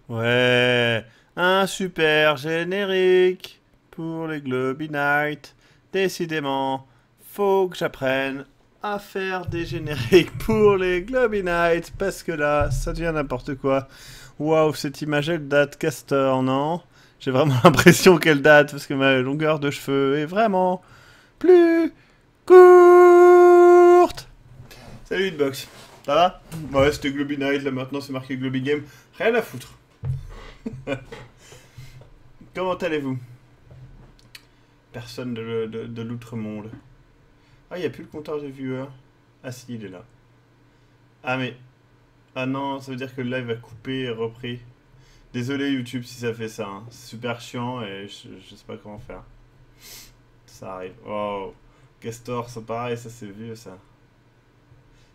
Ouais, un super générique pour les Globy Night. Décidément, faut que j'apprenne à faire des génériques pour les Globy Night parce que là, ça devient n'importe quoi. Waouh, cette image, elle date Castor, non? J'ai vraiment l'impression qu'elle date parce que ma longueur de cheveux est vraiment plus courte. Salut Hitbox, ça va? Ouais, c'était Globy Night, là maintenant c'est marqué Globy Game. Rien à foutre. Comment allez-vous? Personne de l'outre-monde. Ah, il n'y a plus le compteur de viewers. Ah si, il est là. Ah mais... Ah non, ça veut dire que le live a coupé et repris. Désolé YouTube si ça fait ça. Hein. C'est super chiant et je sais pas comment faire. Ça arrive. Oh, Castor, ça pareil, ça c'est vieux ça.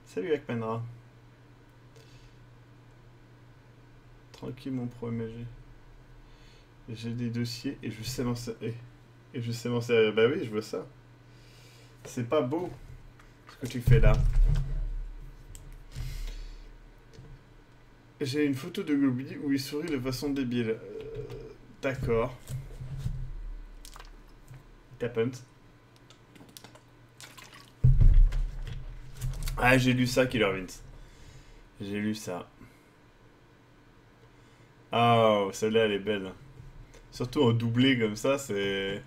Salut Akmenra. Tranquille mon pro MG. J'ai des dossiers et je sais m'en servir. Et je sais m'en servir. Bah oui, je veux ça. C'est pas beau ce que tu fais là. J'ai une photo de Glooby où il sourit de façon débile. D'accord. It happens. Ah, j'ai lu ça, Killer Vince. J'ai lu ça. Oh, celle-là, elle est belle. Surtout en doublé comme ça, c'est...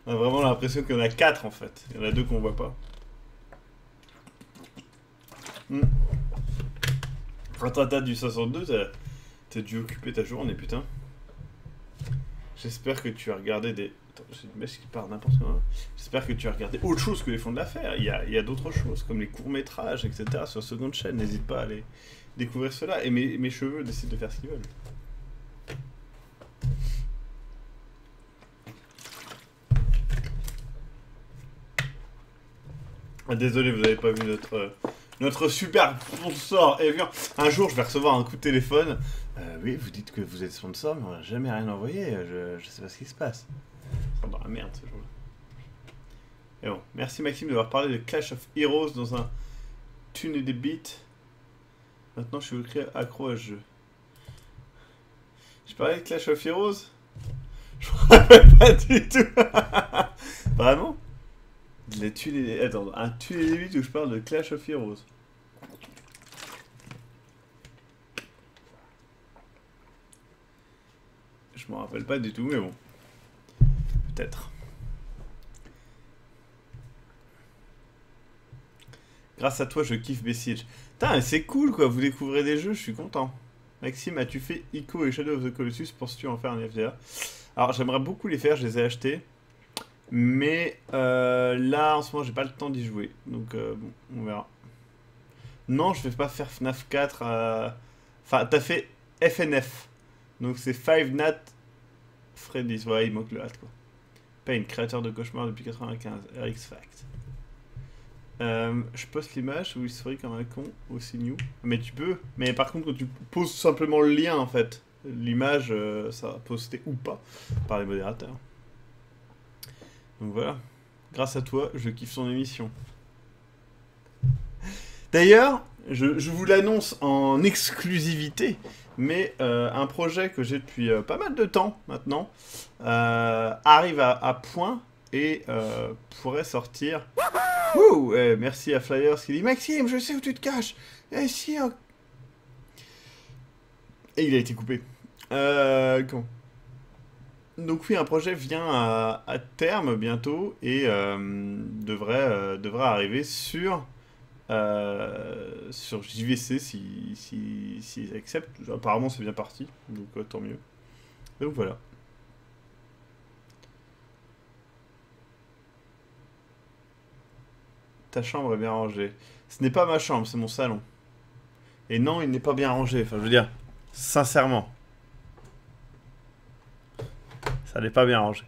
On a vraiment l'impression qu'il y en a 4 en fait. Il y en a 2 qu'on voit pas. Hmm. Ratata du 62, t'as dû occuper ta journée, putain. J'espère que tu as regardé des... Attends, j'ai une mèche qui part n'importe comment. J'espère que tu as regardé autre chose que les fonds de l'affaire. Il y a d'autres choses, comme les courts-métrages, etc. sur seconde chaîne. N'hésite pas à aller découvrir cela. Et mes cheveux décident de faire ce qu'ils veulent. Ah, désolé, vous n'avez pas vu notre super sponsor Evian. Un jour, je vais recevoir un coup de téléphone. Oui, vous dites que vous êtes sponsor, mais on n'a jamais rien envoyé. Je sais pas ce qui se passe. C'est dans la merde ce jour-là. Et bon, merci Maxime d'avoir parlé de Clash of Heroes dans un Tune et des beats. Maintenant, je suis accro à ce jeu. Je parlais de Clash of Heroes. Je me rappelle pas du tout. Vraiment? De la Tune et des... Attends, un Tune et des beats où je parle de Clash of Heroes. Je m'en rappelle pas du tout, mais bon. Peut-être. Grâce à toi, je kiffe Besiege. Putain, c'est cool quoi, vous découvrez des jeux, je suis content. Maxime, as-tu fait Ico et Shadow of the Colossus? Penses-tu en faire un FDA? Alors, j'aimerais beaucoup les faire, je les ai achetés. Mais là, en ce moment, j'ai pas le temps d'y jouer. Donc, bon, on verra. Non, je vais pas faire FNAF 4. Enfin, t'as fait FNF. Donc, c'est Five Nights Freddy's. Ouais, il manque le hâte quoi. Pain, créateur de cauchemar depuis 95. RX Fact. Je poste l'image où il sourit comme un con au new. Mais tu peux. Mais par contre, quand tu poses simplement le lien, en fait, l'image, ça va poster ou pas par les modérateurs. Donc voilà. Grâce à toi, je kiffe son émission. D'ailleurs, je vous l'annonce en exclusivité, mais un projet que j'ai depuis pas mal de temps maintenant arrive à point et pourrait sortir. Ouh, merci à Flyers qui dit Maxime, je sais où tu te caches. Et si. Et il a été coupé. Quand Donc oui, un projet vient à terme bientôt et devrait arriver sur JVC s'ils acceptent. Apparemment c'est bien parti, donc tant mieux. Donc voilà. Ta chambre est bien rangée. Ce n'est pas ma chambre, c'est mon salon. Et non, il n'est pas bien rangé. Enfin, je veux dire, sincèrement, ça n'est pas bien rangé.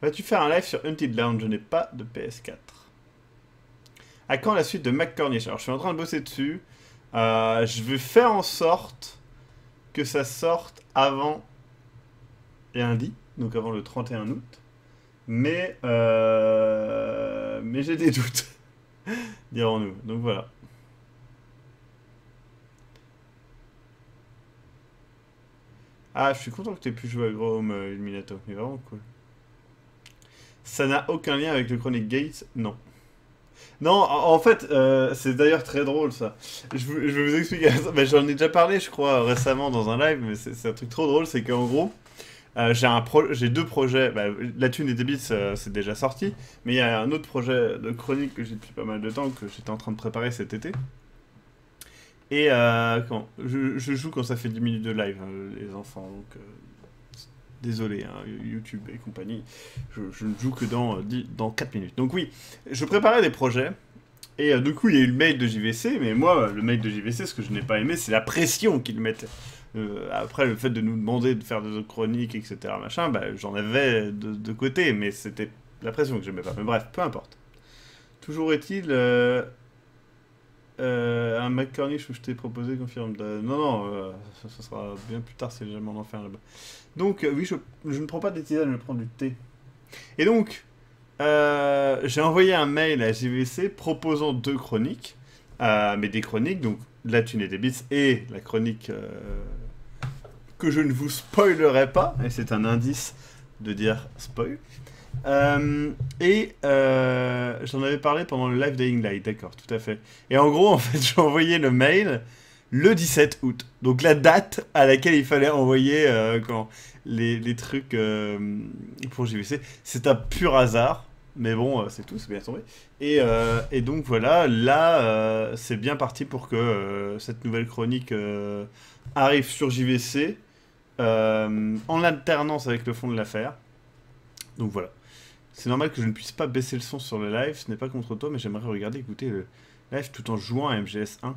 Vas-tu faire un live sur Until Dawn? Je n'ai pas de PS4. À quand la suite de McCornish? Alors, je suis en train de bosser dessus. Je vais faire en sorte que ça sorte avant lundi, donc avant le 31 août. Mais j'ai des doutes, dirons-nous. Donc voilà. Ah, je suis content que tu aies pu jouer à Grom Illuminato. C'est vraiment cool. Ça n'a aucun lien avec le Chronic Gate? Non. Non, en fait, c'est d'ailleurs très drôle ça. Je vais vous expliquer. Ben, j'en ai déjà parlé, je crois, récemment dans un live, mais c'est un truc trop drôle, c'est qu'en gros, j'ai deux projets. Bah, La Thune et des Bits, c'est déjà sorti, mais il y a un autre projet de chronique que j'ai depuis pas mal de temps, que j'étais en train de préparer cet été. Et je joue quand ça fait 10 minutes de live, les enfants, donc désolé, hein, YouTube et compagnie, je ne joue que dans 4 minutes. Donc oui, je préparais des projets, et du coup il y a eu le mail de JVC, mais moi, le mail de JVC, ce que je n'ai pas aimé, c'est la pression qu'ils mettent. Après, le fait de nous demander de faire des autres chroniques, etc., machin, bah, j'en avais de côté, mais c'était la pression que j'aimais pas. Mais bref, peu importe. Toujours est-il... un McCornish où je t'ai proposé confirme. Non, non, ça sera bien plus tard si jamais on en fait un là-bas. Donc, oui, je ne prends pas des tisanes, je prends du thé. Et donc, j'ai envoyé un mail à JVC proposant 2 chroniques. Mais des chroniques, donc La Thune et des Bits et la chronique que je ne vous spoilerai pas. Et c'est un indice de dire spoil. J'en avais parlé pendant le live Dying Light, d'accord, tout à fait. Et en gros, en fait, j'ai envoyé le mail le 17 août. Donc la date à laquelle il fallait envoyer les trucs pour JVC. C'est un pur hasard. Mais bon, c'est tout, c'est bien tombé. Et donc voilà, là, c'est bien parti pour que cette nouvelle chronique arrive sur JVC en alternance avec le fond de l'affaire. Donc voilà. C'est normal que je ne puisse pas baisser le son sur le live, ce n'est pas contre toi, mais j'aimerais regarder, écouter le live tout en jouant à MGS1.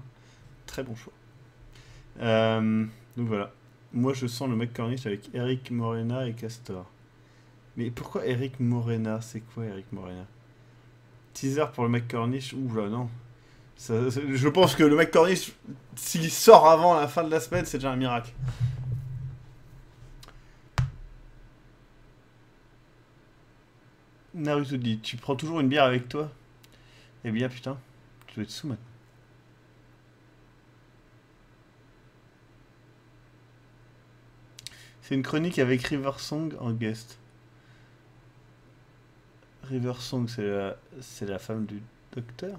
Très bon choix. Donc voilà. Moi je sens le McCornish avec Eric Morena et Castor. Mais pourquoi Eric Morena? C'est quoi Eric Morena? Teaser pour le McCornish? Ouh là non. Je pense que le McCornish, s'il sort avant la fin de la semaine, c'est déjà un miracle. Naruto dit, tu prends toujours une bière avec toi? Eh bien putain, tu dois être sous maintenant. C'est une chronique avec Riversong en guest. Riversong, c'est la femme du docteur?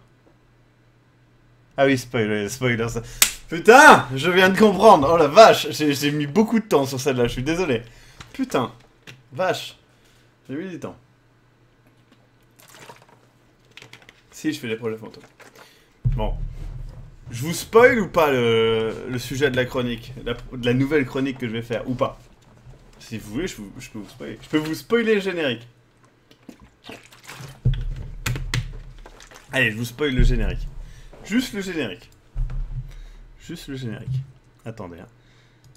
Ah oui, spoiler, spoiler ça. Putain, je viens de comprendre. Oh la vache, j'ai mis beaucoup de temps sur celle-là, je suis désolé. Putain, vache, j'ai mis du temps. Si, je fais des projets fantômes. Bon. Je vous spoil ou pas le sujet de la chronique, de la nouvelle chronique que je vais faire, ou pas? Si vous voulez, je peux vous spoiler. Je peux vous spoiler le générique. Allez, je vous spoil le générique. Juste le générique. Juste le générique. Attendez, hein.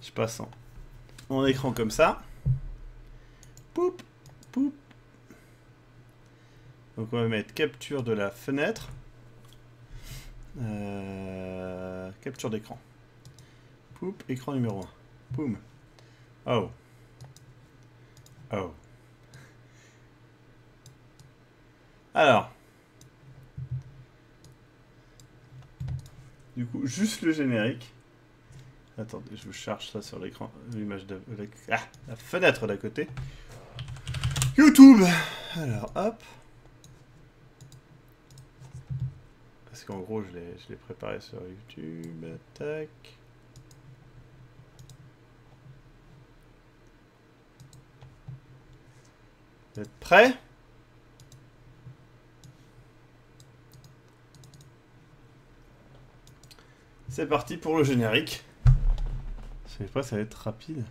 Je passe en écran comme ça. Poup, poup. Donc on va mettre capture de la fenêtre. Capture d'écran. Poup, écran numéro 1. Poum. Oh. Oh. Alors. Du coup, juste le générique. Attendez, je vous charge ça sur l'écran. L'image de la fenêtre d'à côté. YouTube. Alors, hop. Parce qu'en gros, je l'ai préparé sur YouTube. Tac. Vous êtes prêts? C'est parti pour le générique. Je sais pas, ça va être rapide.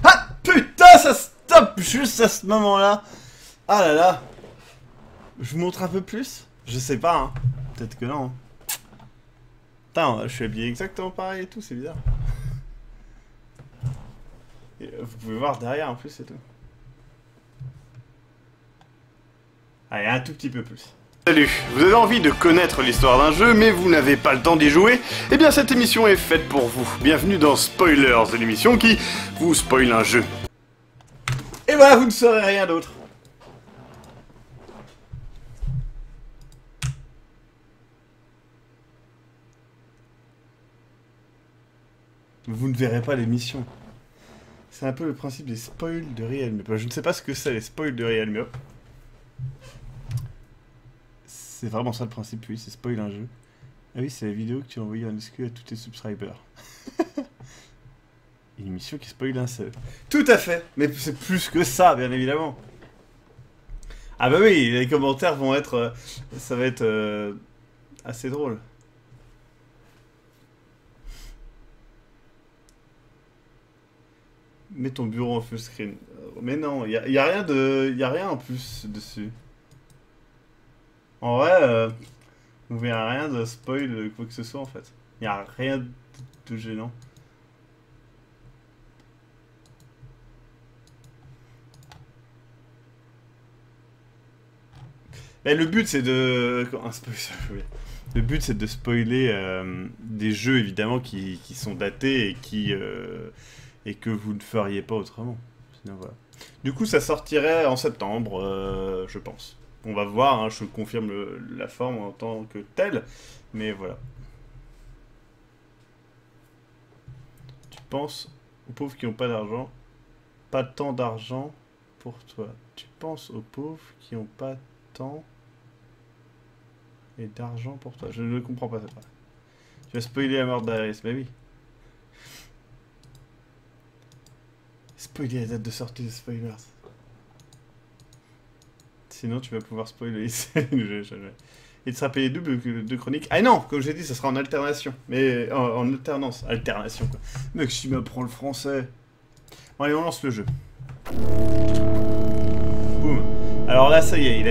Ah putain, ça stoppe juste à ce moment-là. Ah là là. Je vous montre un peu plus? Je sais pas, hein. Peut-être que non. Putain, je suis habillé exactement pareil et tout, c'est bizarre. Et vous pouvez voir derrière en plus, c'est tout. Allez, un tout petit peu plus. Salut, vous avez envie de connaître l'histoire d'un jeu, mais vous n'avez pas le temps d'y jouer? Eh bien, cette émission est faite pour vous. Bienvenue dans Spoilers, l'émission qui vous spoil un jeu. Et voilà, vous ne saurez rien d'autre. Vous ne verrez pas l'émission. C'est un peu le principe des spoils de Real Me Up. Je ne sais pas ce que c'est les spoils de Real Me Up. C'est vraiment ça le principe, oui, c'est spoil un jeu. Ah oui, c'est la vidéo que tu as envoyée en exclu à tous tes subscribers. Une émission qui spoil un seul. Tout à fait, mais c'est plus que ça, bien évidemment. Ah bah oui, les commentaires vont être... ça va être assez drôle. Mets ton bureau en full screen. Mais non, y a rien de... y a rien en plus dessus. En vrai, vous verrez rien de spoil quoi que ce soit en fait. Y a rien de gênant. Et le but c'est de... Le but c'est de spoiler des jeux évidemment qui sont datés et que vous ne feriez pas autrement. Sinon, voilà. Du coup ça sortirait en septembre, je pense. On va voir, hein, je confirme la forme en tant que telle, mais voilà. Tu penses aux pauvres qui n'ont pas d'argent, pas tant d'argent pour toi. Tu penses aux pauvres qui n'ont pas tant et d'argent pour toi. Je ne comprends pas cette phrase. Tu vas spoiler la mort d'Aris, mais oui. Spoiler la date de sortie de Spoilers. Sinon, tu vas pouvoir spoiler. Il sera payé double de chronique. Ah non, comme j'ai dit, ça sera en alternation. Mais en alternance. Alternation, quoi. Mec, si tu m'apprends le français. Bon, allez, on lance le jeu. Boum. Alors là, ça y est, il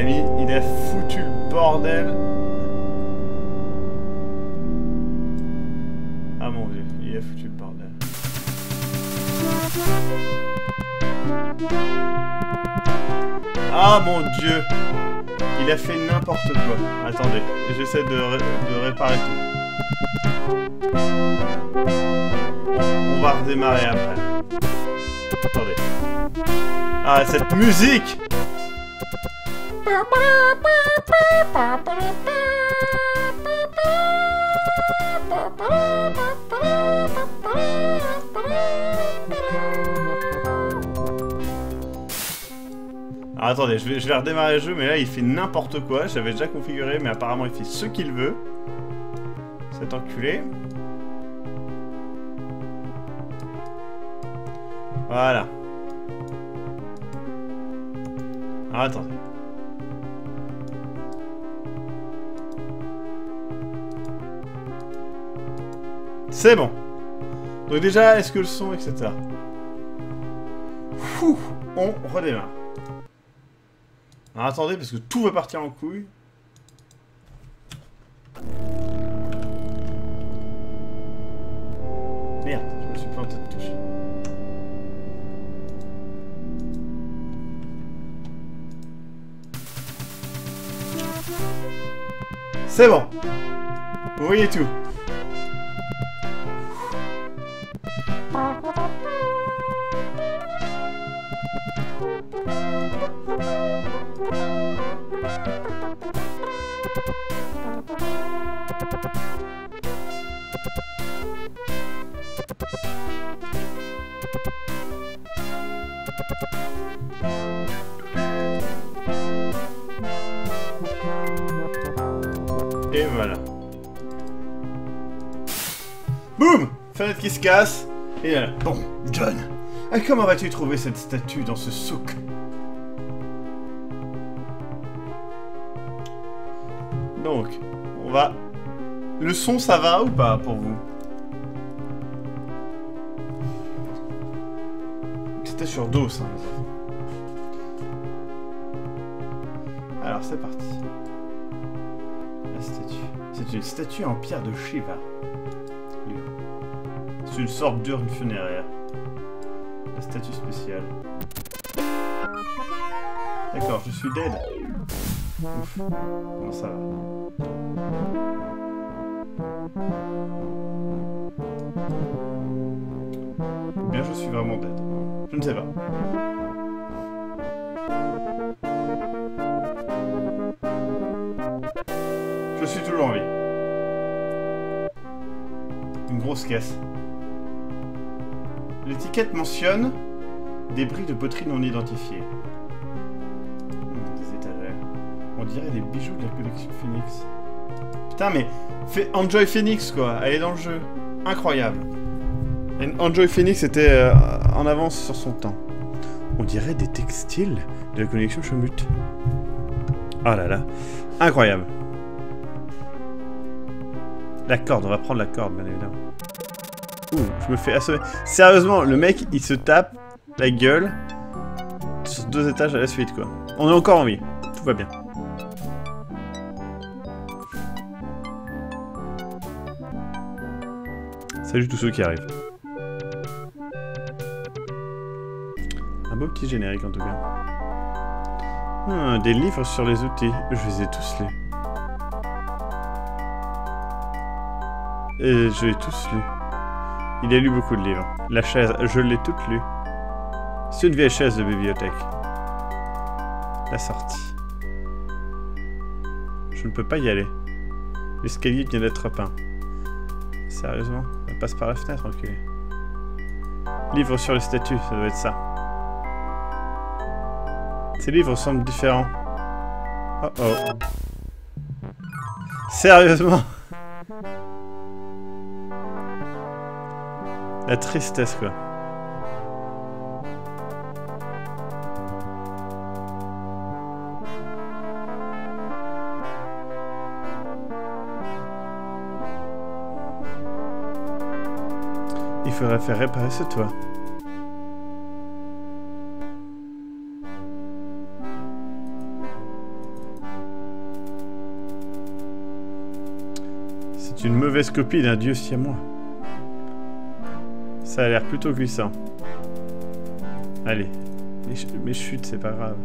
a foutu le bordel. Ah mon dieu, il a foutu le bordel. Ah mon dieu! Il a fait n'importe quoi. Attendez, j'essaie de réparer tout. On va redémarrer après. Attendez. Ah, cette musique! Alors, attendez, je vais redémarrer le jeu, mais là il fait n'importe quoi. J'avais déjà configuré, mais apparemment il fait ce qu'il veut. Cet enculé. Voilà. Alors, attendez. C'est bon. Donc déjà, est-ce que le son, etc. Fou, on redémarre. Alors attendez, parce que tout va partir en couille. Merde, je me suis planté de touche. C'est bon. Vous voyez tout. Et voilà. Boum! Fenêtre qui se casse. Et là, bon, John, comment vas-tu trouver cette statue dans ce souk? Donc, on va... Le son, ça va ou pas pour vous? C'était sur DOS, hein, les enfants. Alors, c'est parti. La statue. C'est une statue en pierre de Shiva. C'est une sorte d'urne funéraire. La statue spéciale. D'accord, je suis dead. Ouf. Comment ça va? Ou bien je suis vraiment dead. Je ne sais pas. Je suis toujours en vie. Une grosse caisse. L'étiquette mentionne débris de poterie non identifiés. Des étagères. On dirait des bijoux de la collection Phoenix. Putain, mais Enjoy Phoenix, quoi. Elle est dans le jeu. Incroyable. Et Enjoy Phoenix était en avance sur son temps. On dirait des textiles de la collection Chomut. Oh là là. Incroyable. La corde, on va prendre la corde, bien évidemment. Ouh, je me fais assommer. Sérieusement, le mec, il se tape la gueule sur 2 étages à la suite, quoi. On est encore en vie. Tout va bien. Salut tous ceux qui arrivent. Un beau petit générique, en tout cas. Des livres sur les outils. Je les ai tous lus. Et je l'ai tous lu. Il a lu beaucoup de livres. La chaise, je l'ai toute lue. C'est une vieille chaise de bibliothèque. La sortie. Je ne peux pas y aller. L'escalier vient d'être peint. Sérieusement? Elle passe par la fenêtre, enculé. Livre sur les statues, ça doit être ça. Ces livres semblent différents. Oh oh. Sérieusement? La tristesse, quoi. Il faudrait faire réparer ce toit. C'est une mauvaise copie d'un dieu siamois. Ça a l'air plutôt glissant. Allez, mes chutes, c'est pas grave.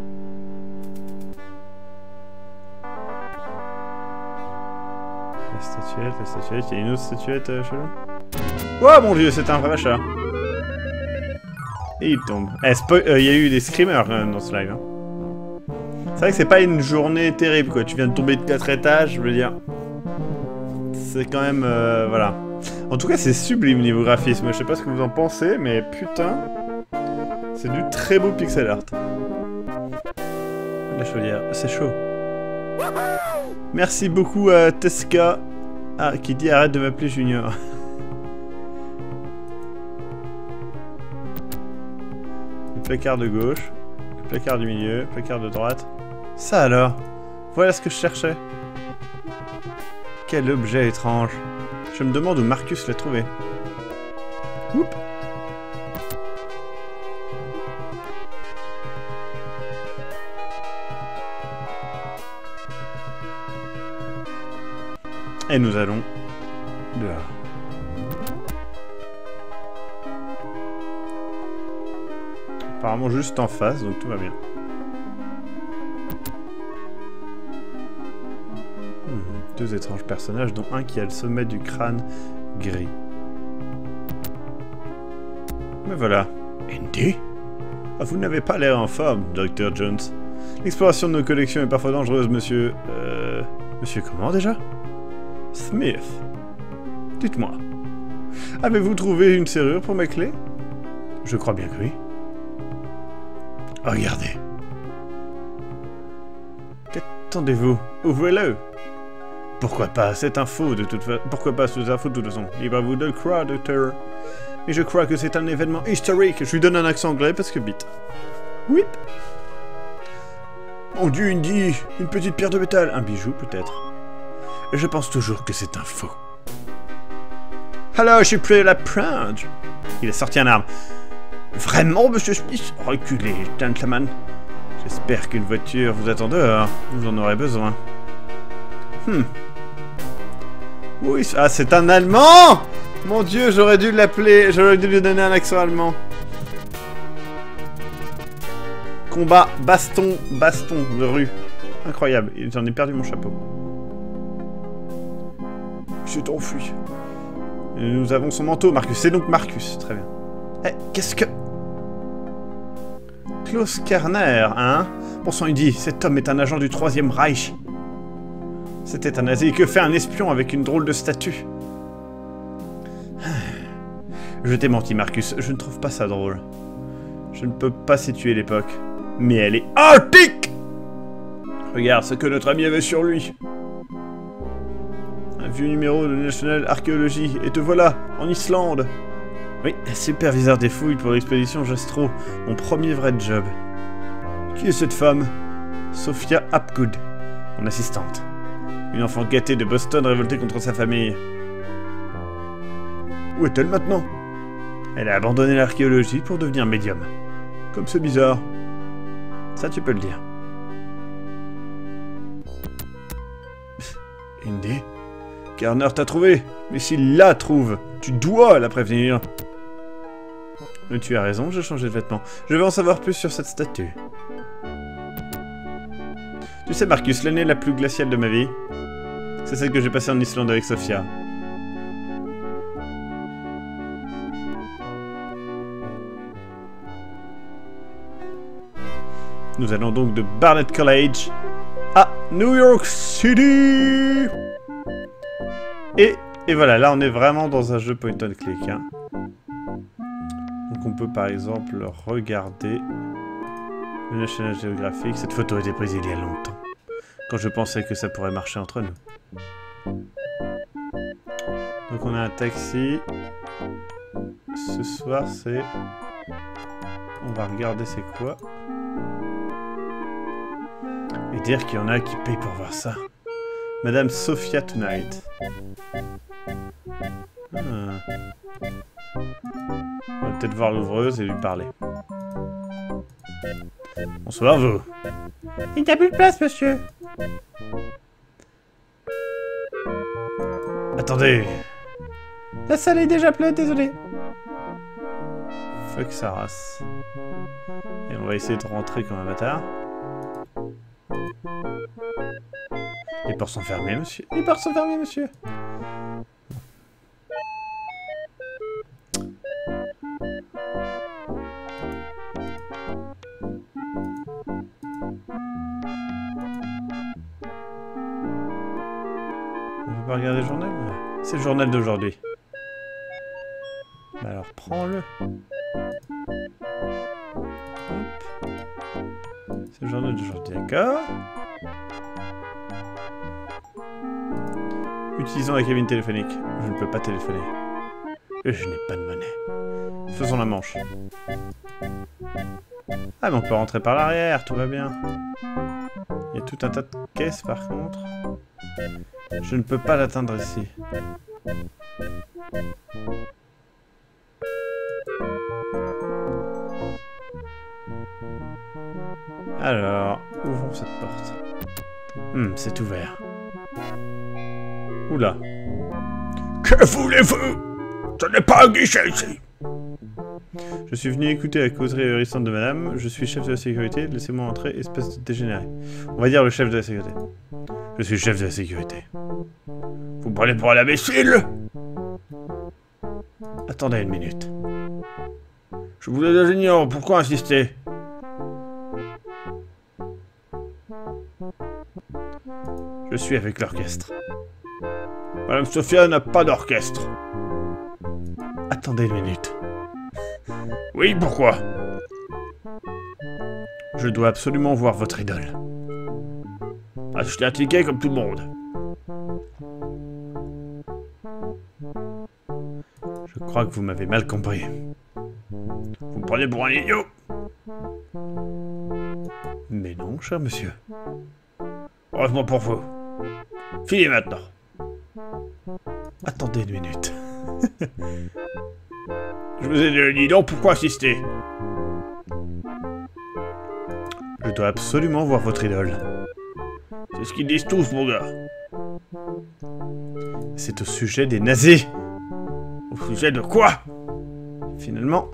La statuette, il y a une autre statuette chelou. Oh mon dieu, c'est un vrai chat. Et il tombe. Il y a eu des screamers quand même dans ce live. Hein. C'est vrai que c'est pas une journée terrible, quoi. Tu viens de tomber de 4 étages, je veux dire. C'est quand même... voilà. En tout cas, c'est sublime niveau graphisme. Je sais pas ce que vous en pensez, mais putain... C'est du très beau pixel art. La chaudière, c'est chaud. Merci beaucoup à Teska qui dit arrête de m'appeler Junior. Le placard de gauche, le placard du milieu, le placard de droite. Ça alors, voilà ce que je cherchais. Quel objet étrange. Je me demande où Marcus l'a trouvé. Oups. Et nous allons dehors. Apparemment juste en face, donc tout va bien. Deux étranges personnages, dont un qui a le sommet du crâne gris. Mais voilà. Indy ? Ah, vous n'avez pas l'air en forme, Dr. Jones. L'exploration de nos collections est parfois dangereuse, monsieur... Monsieur comment déjà ? Smith. Dites-moi. Avez-vous trouvé une serrure pour mes clés ? Je crois bien que oui. Regardez. Qu'attendez-vous ? Ouvrez-le. Pourquoi pas cette info de toute façon. Pourquoi pas cette info de toute façon. Libre à vous de le croire, docteur. Et je crois que c'est un événement historique. Je lui donne un accent anglais parce que bite. Whip. Mon Dieu, Indy. Une petite pierre de métal. Un bijou, peut-être. Et je pense toujours que c'est un faux. Alors, je suis prêt à la prendre. Il a sorti un arme. Vraiment, monsieur Smith? Reculez, gentleman. J'espère qu'une voiture vous attend dehors. Vous en aurez besoin. Oui, ah, c'est un Allemand! Mon Dieu, j'aurais dû l'appeler... J'aurais dû lui donner un accent allemand. Combat, baston de rue. Incroyable, j'en ai perdu mon chapeau. Il s'est enfui. Nous avons son manteau, Marcus. C'est donc Marcus, très bien. Eh, qu'est-ce que... Klaus Kerner, hein? Bon sang, il dit, cet homme est un agent du 3e Reich. C'était un nazi. Que fait un espion avec une drôle de statue? Je t'ai menti, Marcus. Je ne trouve pas ça drôle. Je ne peux pas situer l'époque. Mais elle est antique! Regarde ce que notre ami avait sur lui. Un vieux numéro de National Archaeology. Et te voilà, en Islande. Oui, superviseur des fouilles pour l'expédition Jastro. Mon premier vrai job. Qui est cette femme? Sophia Hapgood, mon assistante. Une enfant gâtée de Boston révoltée contre sa famille. Où est-elle maintenant? Elle a abandonné l'archéologie pour devenir médium. Comme c'est bizarre. Ça, tu peux le dire. Indy? Garner t'a trouvé. Mais s'il la trouve, tu dois la prévenir. Mais tu as raison, j'ai changé de vêtements. Je veux en savoir plus sur cette statue. Tu sais, Marcus, l'année la plus glaciale de ma vie, c'est celle que j'ai passée en Islande avec Sophia. Nous allons donc de Barnett College à New York City. Et voilà, là on est vraiment dans un jeu point and click. Hein. Donc on peut par exemple regarder le National Geographic. Cette photo a été prise il y a longtemps, quand je pensais que ça pourrait marcher entre nous. Donc on a un taxi. Ce soir c'est... On va regarder c'est quoi. Et dire qu'il y en a qui payent pour voir ça. Madame Sophia Tonight. Ah. On va peut-être voir l'ouvreuse et lui parler. Bonsoir, vous. Il n'y a plus de place, monsieur. Attendez. La salle est déjà pleine, désolé. Fuck sa race. Et on va essayer de rentrer comme un bâtard. Les portes sont fermées, monsieur. Les portes sont fermées, monsieur. On peut pas regarder le journal? C'est le journal d'aujourd'hui. Bah alors, prends-le. C'est le journal d'aujourd'hui, d'accord? Utilisons la cabine téléphonique. Je ne peux pas téléphoner. Je n'ai pas de monnaie. Faisons la manche. Ah, mais on peut rentrer par l'arrière, tout va bien. Il y a tout un tas de caisses, par contre. Je ne peux pas l'atteindre ici. Alors, ouvrons cette porte. C'est ouvert. Oula. Que voulez-vous? Ce n'est pas un guichet ici. Je suis venu écouter la causerie ahurissante de madame. Je suis chef de la sécurité. Laissez-moi entrer, espèce de dégénéré. On va dire le chef de la sécurité. Je suis chef de la sécurité. Vous me prenez pour un imbécile? Attendez une minute. Je vous les ignore. Pourquoi insister? Je suis avec l'orchestre. Madame Sophia n'a pas d'orchestre. Attendez une minute. Oui, pourquoi? Je dois absolument voir votre idole. Achetez un ticket comme tout le monde. Je crois que vous m'avez mal compris. Vous me prenez pour un idiot? Mais non, cher monsieur. Heureusement pour vous. Filez maintenant. Attendez une minute. Je vous ai dit non, pourquoi insister? Je dois absolument voir votre idole. C'est ce qu'ils disent tous, mon gars. C'est au sujet des nazis. Au sujet de quoi? Finalement...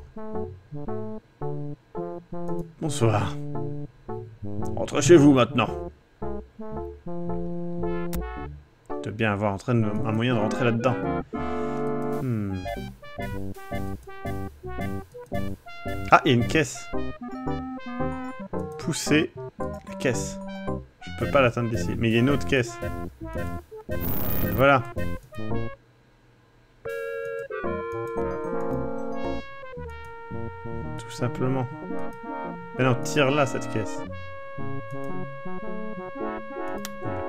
Bonsoir. Rentrez chez vous maintenant. Je dois bien avoir un moyen de rentrer là-dedans. Ah, il y a une caisse. Pousser la caisse. Je peux pas l'atteindre d'ici. Mais il y a une autre caisse. Et voilà. tout simplement. Mais non, tire là cette caisse.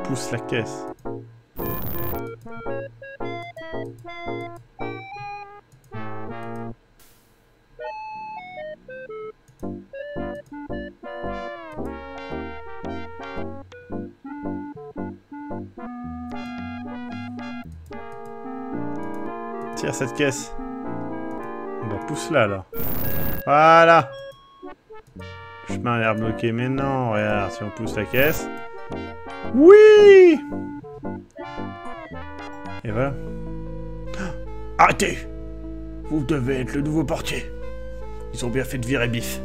Pousse la caisse. Tire cette caisse. Bah pousse-la alors. Voilà. Le chemin a l'air bloqué, mais non, regarde, si on pousse la caisse. Oui. Et voilà. Arrêtez! Vous devez être le nouveau portier. Ils ont bien fait de virer Biff.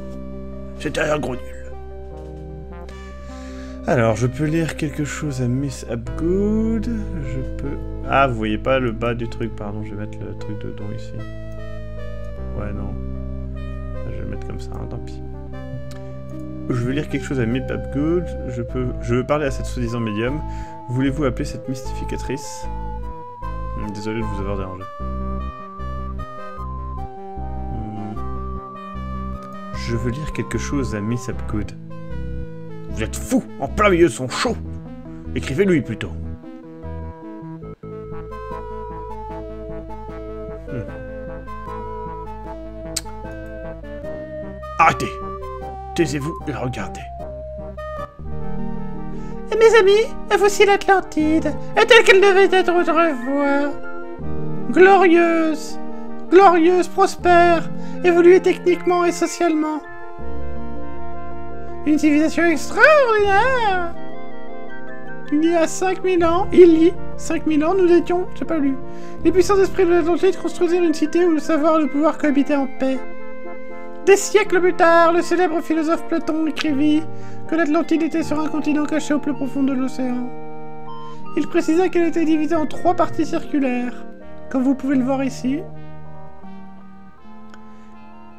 C'était un gros nul. Alors, je peux lire quelque chose à Miss Hapgood. Je peux... Ah, vous voyez pas le bas du truc, pardon, je vais mettre le truc dedans ici. Ouais, non. Je vais le mettre comme ça, hein, tant pis. Je veux lire quelque chose à Miss Hapgood. Je veux parler à cette soi-disant médium. Voulez-vous appeler cette mystificatrice? Désolé de vous avoir dérangé. Je veux lire quelque chose à Miss Hapgood. Vous êtes fou, en plein milieu de son show. Écrivez-lui plutôt. Arrêtez. Taisez-vous et regardez. Mes amis, voici l'Atlantide, telle qu'elle devait être autrefois. Glorieuse, glorieuse, prospère, évoluée techniquement et socialement. Une civilisation extraordinaire. Il y a 5000 ans, 5000 ans, nous étions, j'ai pas lu, les puissants esprits de l'Atlantide construisirent une cité où le savoir et le pouvoir cohabitaient en paix. Des siècles plus tard, le célèbre philosophe Platon écrivit que l'Atlantide était sur un continent caché au plus profond de l'océan. Il précisa qu'elle était divisée en 3 parties circulaires, comme vous pouvez le voir ici.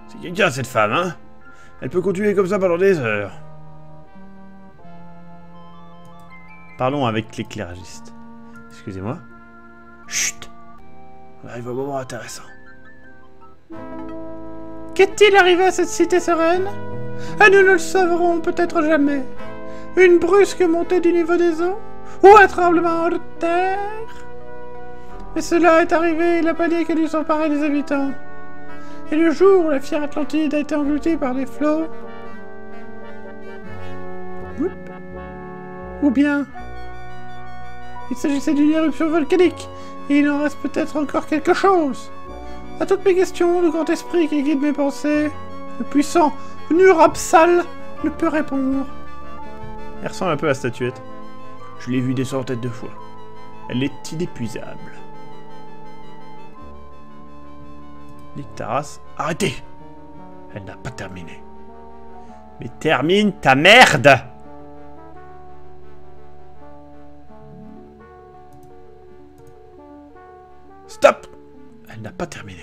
C'est quelqu'un cette femme, hein? Elle peut continuer comme ça pendant des heures. Parlons avec l'éclairagiste. Excusez-moi. Chut! On arrive au moment intéressant. Qu'est-il arrivé à cette cité sereine? Et nous ne le saurons peut-être jamais. Une brusque montée du niveau des eaux? Ou un tremblement de terre? Mais cela est arrivé et la panique a dû s'emparer des habitants. Et le jour où la fière Atlantide a été engloutie par les flots... Ou bien... il s'agissait d'une éruption volcanique, et il en reste peut-être encore quelque chose. À toutes mes questions, le grand esprit qui guide mes pensées, le puissant Nurapsal, ne peut répondre. Elle ressemble un peu à la statuette. Je l'ai vue des centaines de fois. Elle est inépuisable. Nique ta race. Arrêtez! Elle n'a pas terminé. Mais termine ta merde! Stop! Elle n'a pas terminé.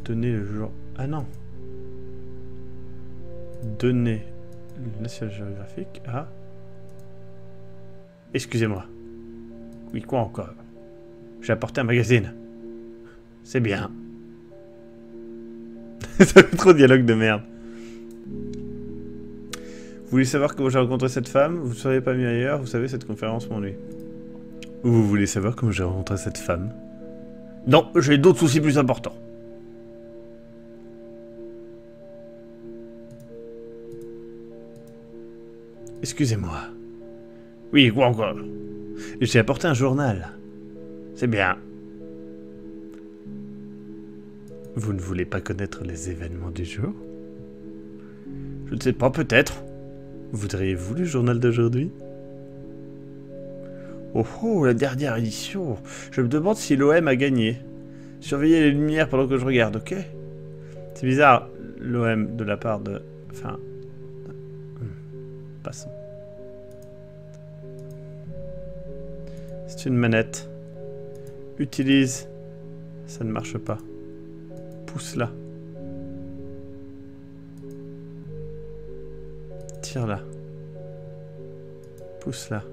Donner le jour... Ah non. Donner le National Geographic à... Excusez-moi. Oui, quoi encore? J'ai apporté un magazine. C'est bien. Ça fait trop de dialogue de merde. Vous voulez savoir comment j'ai rencontré cette femme? Vous ne seriez pas mieux ailleurs, vous savez, cette conférence m'ennuie. Ou vous voulez savoir comment j'ai rencontré cette femme? Non, j'ai d'autres soucis plus importants. Excusez-moi. Oui, quoi encore? J'ai apporté un journal. C'est bien. Vous ne voulez pas connaître les événements du jour? Je ne sais pas, peut-être. Voudriez-vous le journal d'aujourd'hui? Oh oh, la dernière édition. Je me demande si l'OM a gagné. Surveillez les lumières pendant que je regarde, ok? C'est bizarre, l'OM de la part de... Enfin... Passons. C'est une manette. Utilise. Ça ne marche pas. Pousse-la. Tire-la. Pousse-la.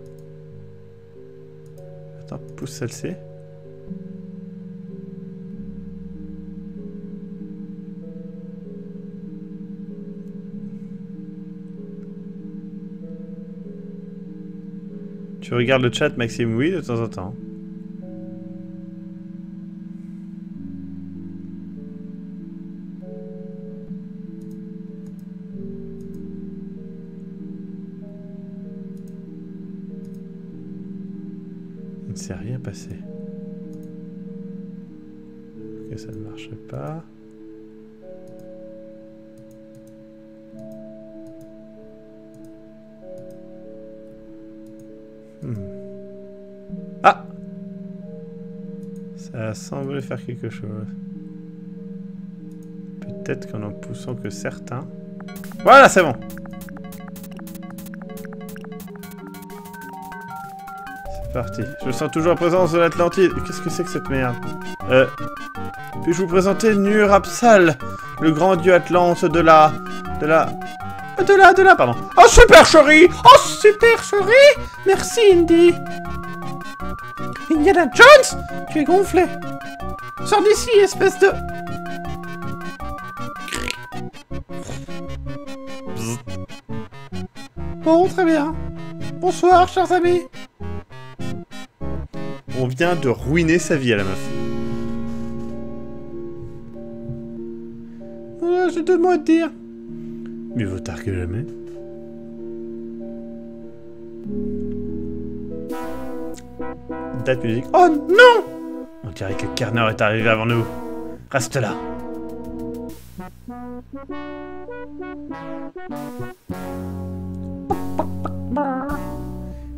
Attends, pousse celle-ci. Tu regardes le chat, Maxime? Oui, de temps en temps. Il ne s'est rien passé. Ok, ça ne marche pas. Ah! Ça semble faire quelque chose. Peut-être qu'en poussant que certains... Voilà, c'est bon! C'est parti. Je sens toujours la présence de l'Atlantide. Qu'est-ce que c'est que cette merde? Puis-je vous présenter Nur-Apsal, le grand dieu Atlante de la, pardon. Oh, supercherie! Oh, supercherie! Merci, Indy! Indiana Jones! Tu es gonflé! Sors d'ici, espèce de... Bon, très bien. Bonsoir, chers amis. On vient de ruiner sa vie à la meuf. J'ai 2 mots à te dire. Mieux vaut tard que jamais. Date musique. Oh non! On dirait que Kerner est arrivé avant nous. Reste là.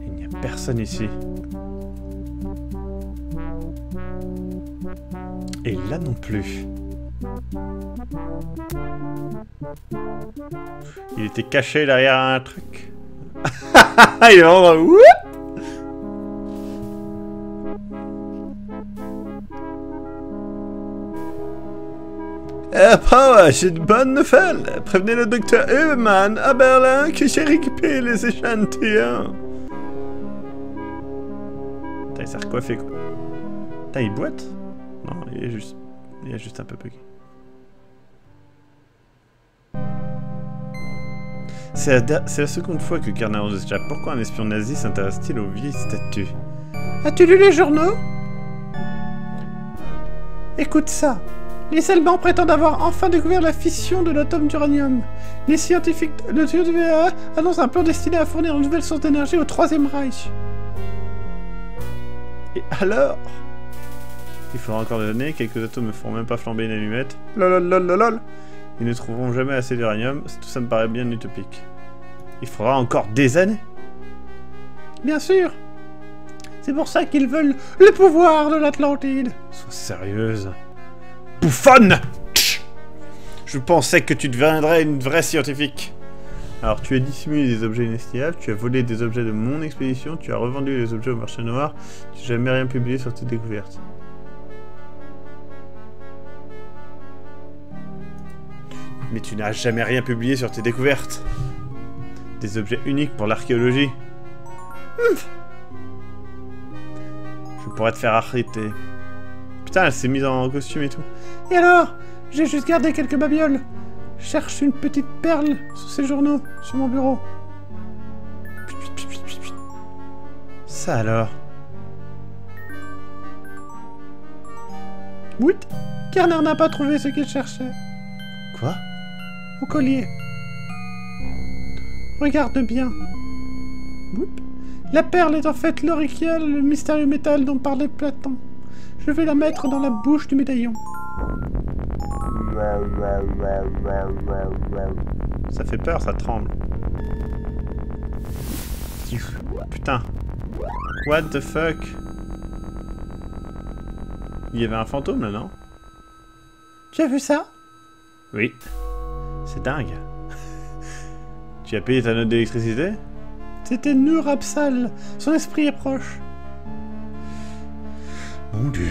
Il n'y a personne ici. Et là non plus. Il était caché derrière un truc. Il est vraiment... Power, j'ai de bonnes nouvelles. Prévenez le docteur Huberman à Berlin que j'ai récupéré les échantillons. Putain, il s'est recoiffé quoi. Putain, il boite? Non, il est juste un peu bugué. C'est la seconde fois que Kerner nous échappe. Pourquoi un espion nazi s'intéresse-t-il aux vieilles statues? As-tu lu les journaux? Écoute ça. Les Allemands prétendent avoir enfin découvert la fission de l'atome d'uranium. Les scientifiques de TVA annoncent un plan destiné à fournir une nouvelle source d'énergie au Troisième Reich. Et alors? Il faudra encore des années, quelques atomes ne feront même pas flamber une allumette. Lololololol. Ils ne trouveront jamais assez d'uranium, tout ça me paraît bien utopique. Il faudra encore des années. Bien sûr. C'est pour ça qu'ils veulent le pouvoir de l'Atlantide. Sois sérieuse. Bouffonne! Je pensais que tu deviendrais une vraie scientifique. Alors, tu as dissimulé des objets inestimables, tu as volé des objets de mon expédition, tu as revendu les objets au marché noir, tu n'as jamais rien publié sur tes découvertes. Mais tu n'as jamais rien publié sur tes découvertes. Des objets uniques pour l'archéologie. Je pourrais te faire arrêter. Putain, elle s'est mise en costume et tout. Et alors? J'ai juste gardé quelques babioles. Je cherche une petite perle sous ces journaux, sur mon bureau. Ça alors? Oui, Kerner n'a pas trouvé ce qu'il cherchait. Quoi? Mon collier. Regarde bien. Oups. La perle est en fait l'orichiel, le mystérieux métal dont parlait Platon. Je vais la mettre dans la bouche du médaillon. Ça fait peur, ça tremble. Putain. What the fuck? Il y avait un fantôme là, non? Tu as vu ça? Oui. C'est dingue. Tu as payé ta note d'électricité? C'était Nur-Apsal. Son esprit est proche. Mon Dieu.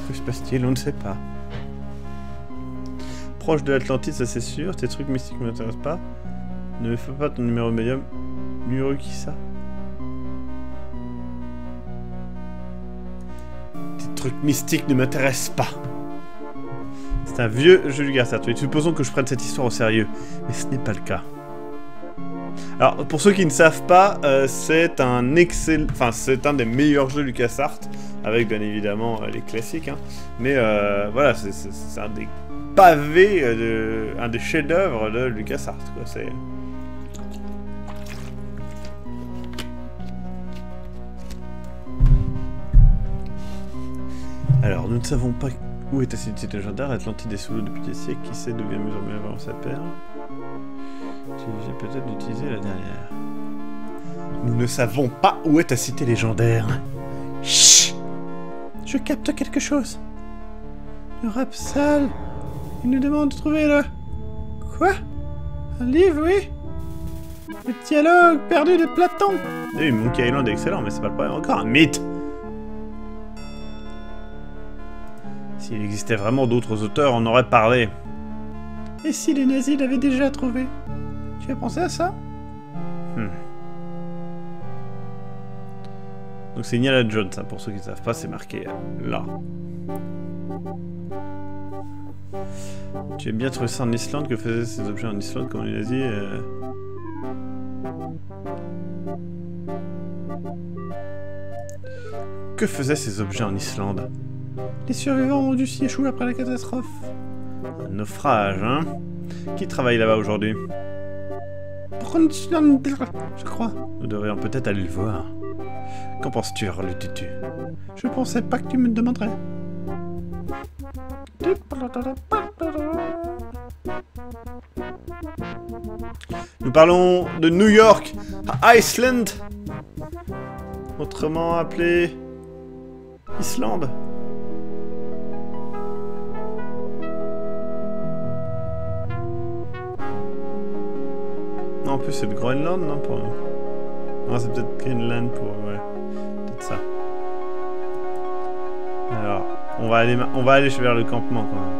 Que se passe-t-il? On ne sait pas. Proche de l'Atlantide, ça c'est sûr. Tes trucs mystiques ne m'intéressent pas. Ne me fais pas ton numéro médium. Numéro qui ça? Tes trucs mystiques ne m'intéressent pas. C'est un vieux jeu du Garçon. Supposons que je prenne cette histoire au sérieux. Mais ce n'est pas le cas. Alors, pour ceux qui ne savent pas, c'est un c'est un des meilleurs jeux LucasArts, avec bien évidemment les classiques, hein. Mais voilà, c'est un des pavés, un des chefs-d'œuvre de LucasArts, quoi. C'est... Alors, nous ne savons pas où est cette cité légendaire. Atlantide est sous l'eau depuis des siècles. Qui sait d'où vient mieux avant sa perle? J'ai peut-être d'utiliser la dernière. Nous ne savons pas où est ta cité légendaire. Chut! Je capte quelque chose. Le rap sale. Il nous demande de trouver le... Quoi? Un livre, oui? Le dialogue perdu de Platon. Oui, Monkey Island est excellent, mais c'est pas le problème. Encore un mythe. S'il existait vraiment d'autres auteurs, on aurait parlé. Et si les nazis l'avaient déjà trouvé? Tu as pensé à ça? Donc c'est Indiana Jones, hein, pour ceux qui ne savent pas, c'est marqué là. Tu aimes bien trouver ça en Islande? Que faisaient ces objets en Islande comme les nazis? Que faisaient ces objets en Islande? Les survivants ont dû s'y échouer après la catastrophe. Un naufrage, hein? Qui travaille là-bas aujourd'hui? Je crois. Nous devrions peut-être aller le voir. Qu'en penses-tu, le tutu? Je pensais pas que tu me demanderais. Nous parlons de New York, à Iceland. Autrement appelé... Islande. Non, en plus c'est de Groenland, non, pour nous. Non, c'est peut-être Greenland pour... Ouais, peut-être ça. Alors, on va aller vers le campement, quand même.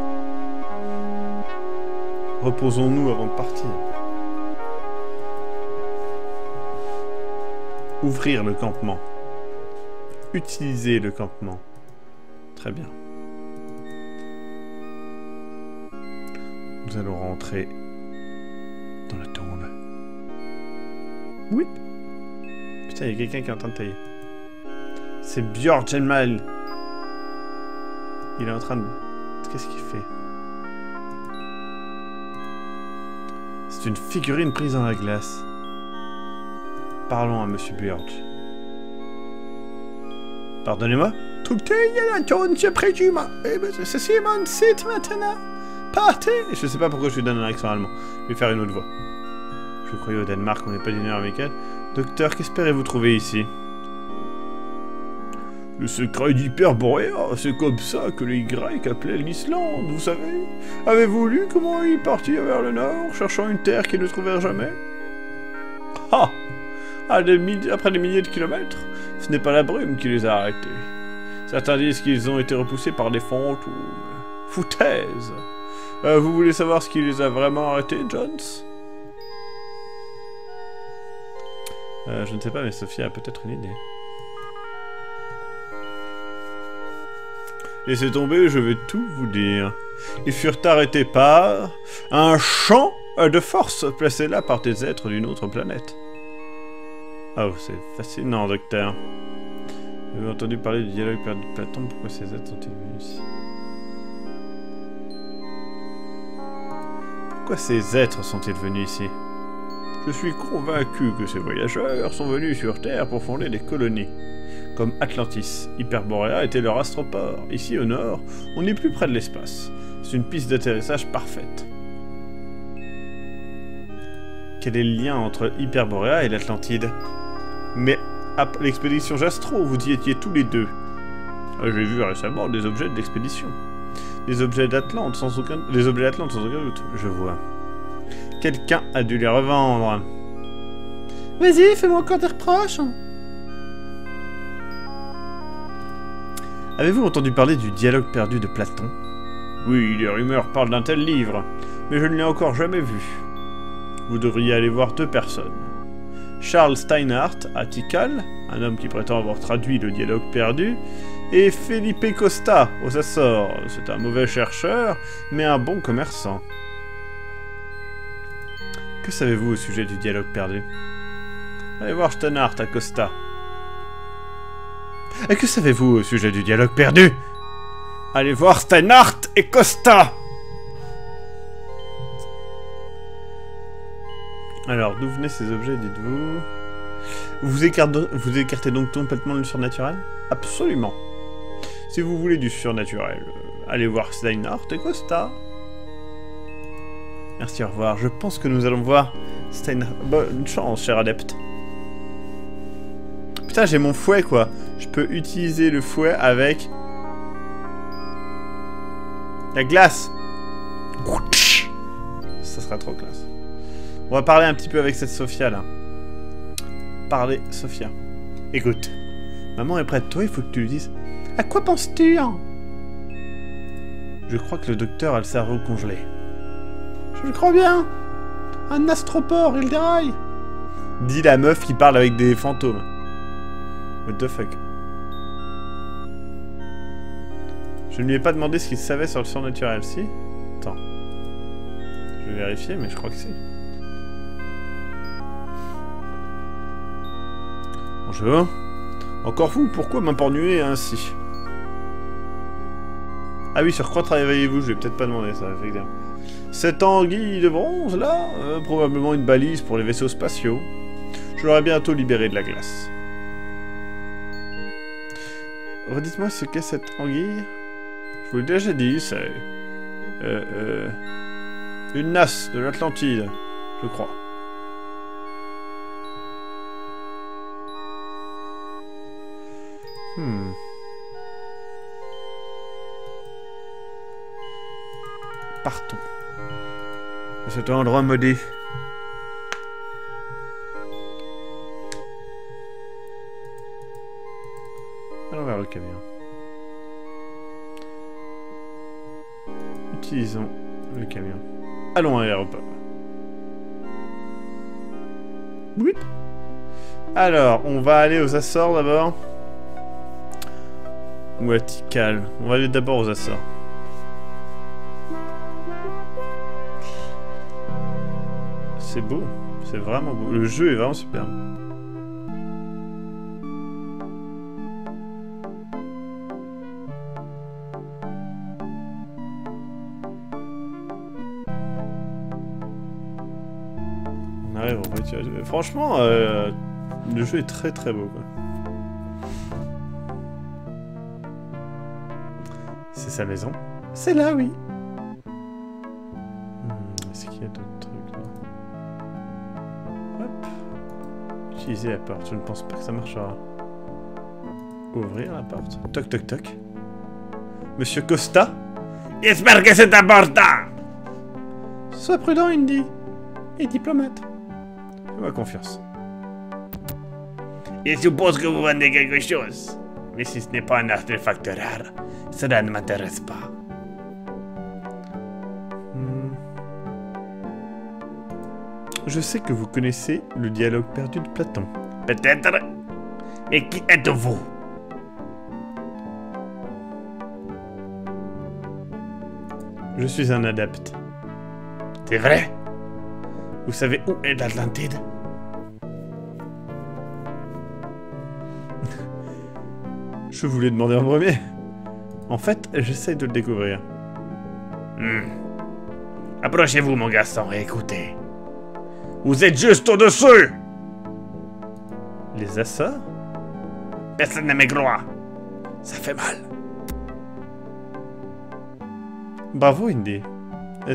Reposons-nous avant de partir. Ouvrir le campement. Utiliser le campement. Très bien. Nous allons rentrer dans la tombe. Oui. Putain, il y a quelqu'un qui est en train de tailler. C'est Björn Genmal. Il est en train de... Qu'est-ce qu'il fait? C'est une figurine prise dans la glace. Parlons à Monsieur Björn. Pardonnez-moi? C'est Simon Sit maintenant. Partez! Je sais pas pourquoi je lui donne un accent allemand. Je vais faire une autre voix. Je croyais au Danemark, on n'est pas d'une heure amicale. Docteur, qu'espérez-vous trouver ici? Le secret d'Hyperborea, c'est comme ça que les Grecs appelaient l'Islande, vous savez. Avez-vous lu comment ils partirent vers le nord, cherchant une terre qu'ils ne trouvèrent jamais? Ah! Après des milliers de kilomètres, ce n'est pas la brume qui les a arrêtés. Certains disent qu'ils ont été repoussés par des fantômes. Foutaise! Vous voulez savoir ce qui les a vraiment arrêtés, Jones? Je ne sais pas, mais Sophia a peut-être une idée. Laissez tomber, je vais tout vous dire. Ils furent arrêtés par un champ de force placé là par des êtres d'une autre planète. Oh, c'est fascinant, docteur. Vous avez entendu parler du dialogue perdu de Platon? Pourquoi ces êtres sont-ils venus ici? Pourquoi ces êtres sont-ils venus ici? Je suis convaincu que ces voyageurs sont venus sur Terre pour fonder des colonies. Comme Atlantis, Hyperborea était leur astroport. Ici, au nord, on est plus près de l'espace. C'est une piste d'atterrissage parfaite. Quel est le lien entre Hyperborea et l'Atlantide? Mais à l'expédition Jastro, vous y étiez tous les deux. J'ai vu récemment des objets de l'expédition. Des objets d'Atlante sans aucun doute, je vois. Quelqu'un a dû les revendre. Vas-y, fais-moi encore des reproches. Avez-vous entendu parler du dialogue perdu de Platon? Oui, les rumeurs parlent d'un tel livre, mais je ne l'ai encore jamais vu. Vous devriez aller voir deux personnes. Charles Steinhardt à Tikal, un homme qui prétend avoir traduit le dialogue perdu, et Felipe Costa aux Açores. C'est un mauvais chercheur, mais un bon commerçant. Que savez-vous au sujet du dialogue perdu? Allez voir Steinhardt à Costa. Et que savez-vous au sujet du dialogue perdu? Allez voir Steinhardt et Costa. Alors, d'où venaient ces objets, dites-vous? Vous écartez donc complètement le surnaturel? Absolument. Si vous voulez du surnaturel, allez voir Steinhardt et Costa. Merci, au revoir. Je pense que nous allons voir Steinhardt. Bonne chance, cher adepte. Putain, j'ai mon fouet, quoi. Je peux utiliser le fouet avec... la glace. Ça sera trop classe. On va parler un petit peu avec cette Sophia, là. Parlez, Sophia. Écoute. Maman est près de toi, il faut que tu lui dises... À quoi penses-tu, hein? Je crois que le docteur a le cerveau congelé. Je le crois bien. Un astroport, il déraille. Dit la meuf qui parle avec des fantômes. What the fuck? Je ne lui ai pas demandé ce qu'il savait sur le surnaturel, si? Attends. Je vais vérifier, mais je crois que si. Bonjour. Encore vous, pourquoi m'importuner ainsi? Ah oui, sur quoi travaillez-vous? Je vais peut-être pas demander ça, effectivement. Cette anguille de bronze, là, probablement une balise pour les vaisseaux spatiaux. Je l'aurai bientôt libéré de la glace. Redites-moi ce qu'est cette anguille. Je vous l'ai déjà dit, c'est... une nasse de l'Atlantide, je crois. Partons. De cet endroit maudit. Allons vers le camion. Utilisons le camion. Allons à l'aéroport. Oui. Alors, on va aller aux Açores d'abord. Ou à Tikal. On va aller d'abord aux Açores. C'est beau, c'est vraiment beau. Le jeu est vraiment super. On arrive en voiture. Franchement, le jeu est très très beau, quoi. C'est sa maison? C'est là, oui. Est-ce qu'il y a d'autres trucs là? Hop. Utiliser la porte. Je ne pense pas que ça marchera. Ouvrir la porte. Toc toc toc. Monsieur Costa? J'espère que c'est important. Sois prudent, Indy. Et diplomate. Fais-moi confiance. Je suppose que vous vendez quelque chose. Mais si ce n'est pas un artefact rare, cela ne m'intéresse pas. Je sais que vous connaissez le dialogue perdu de Platon. Peut-être. Mais qui êtes-vous? Je suis un adepte. C'est vrai? Vous savez où est l'Atlantide? Je voulais demander en premier. En fait, j'essaye de le découvrir. Approchez-vous, mon garçon, et écoutez. Vous êtes juste au-dessus! Les Açores? Personne ne me croit. Ça fait mal. Bravo, Indy.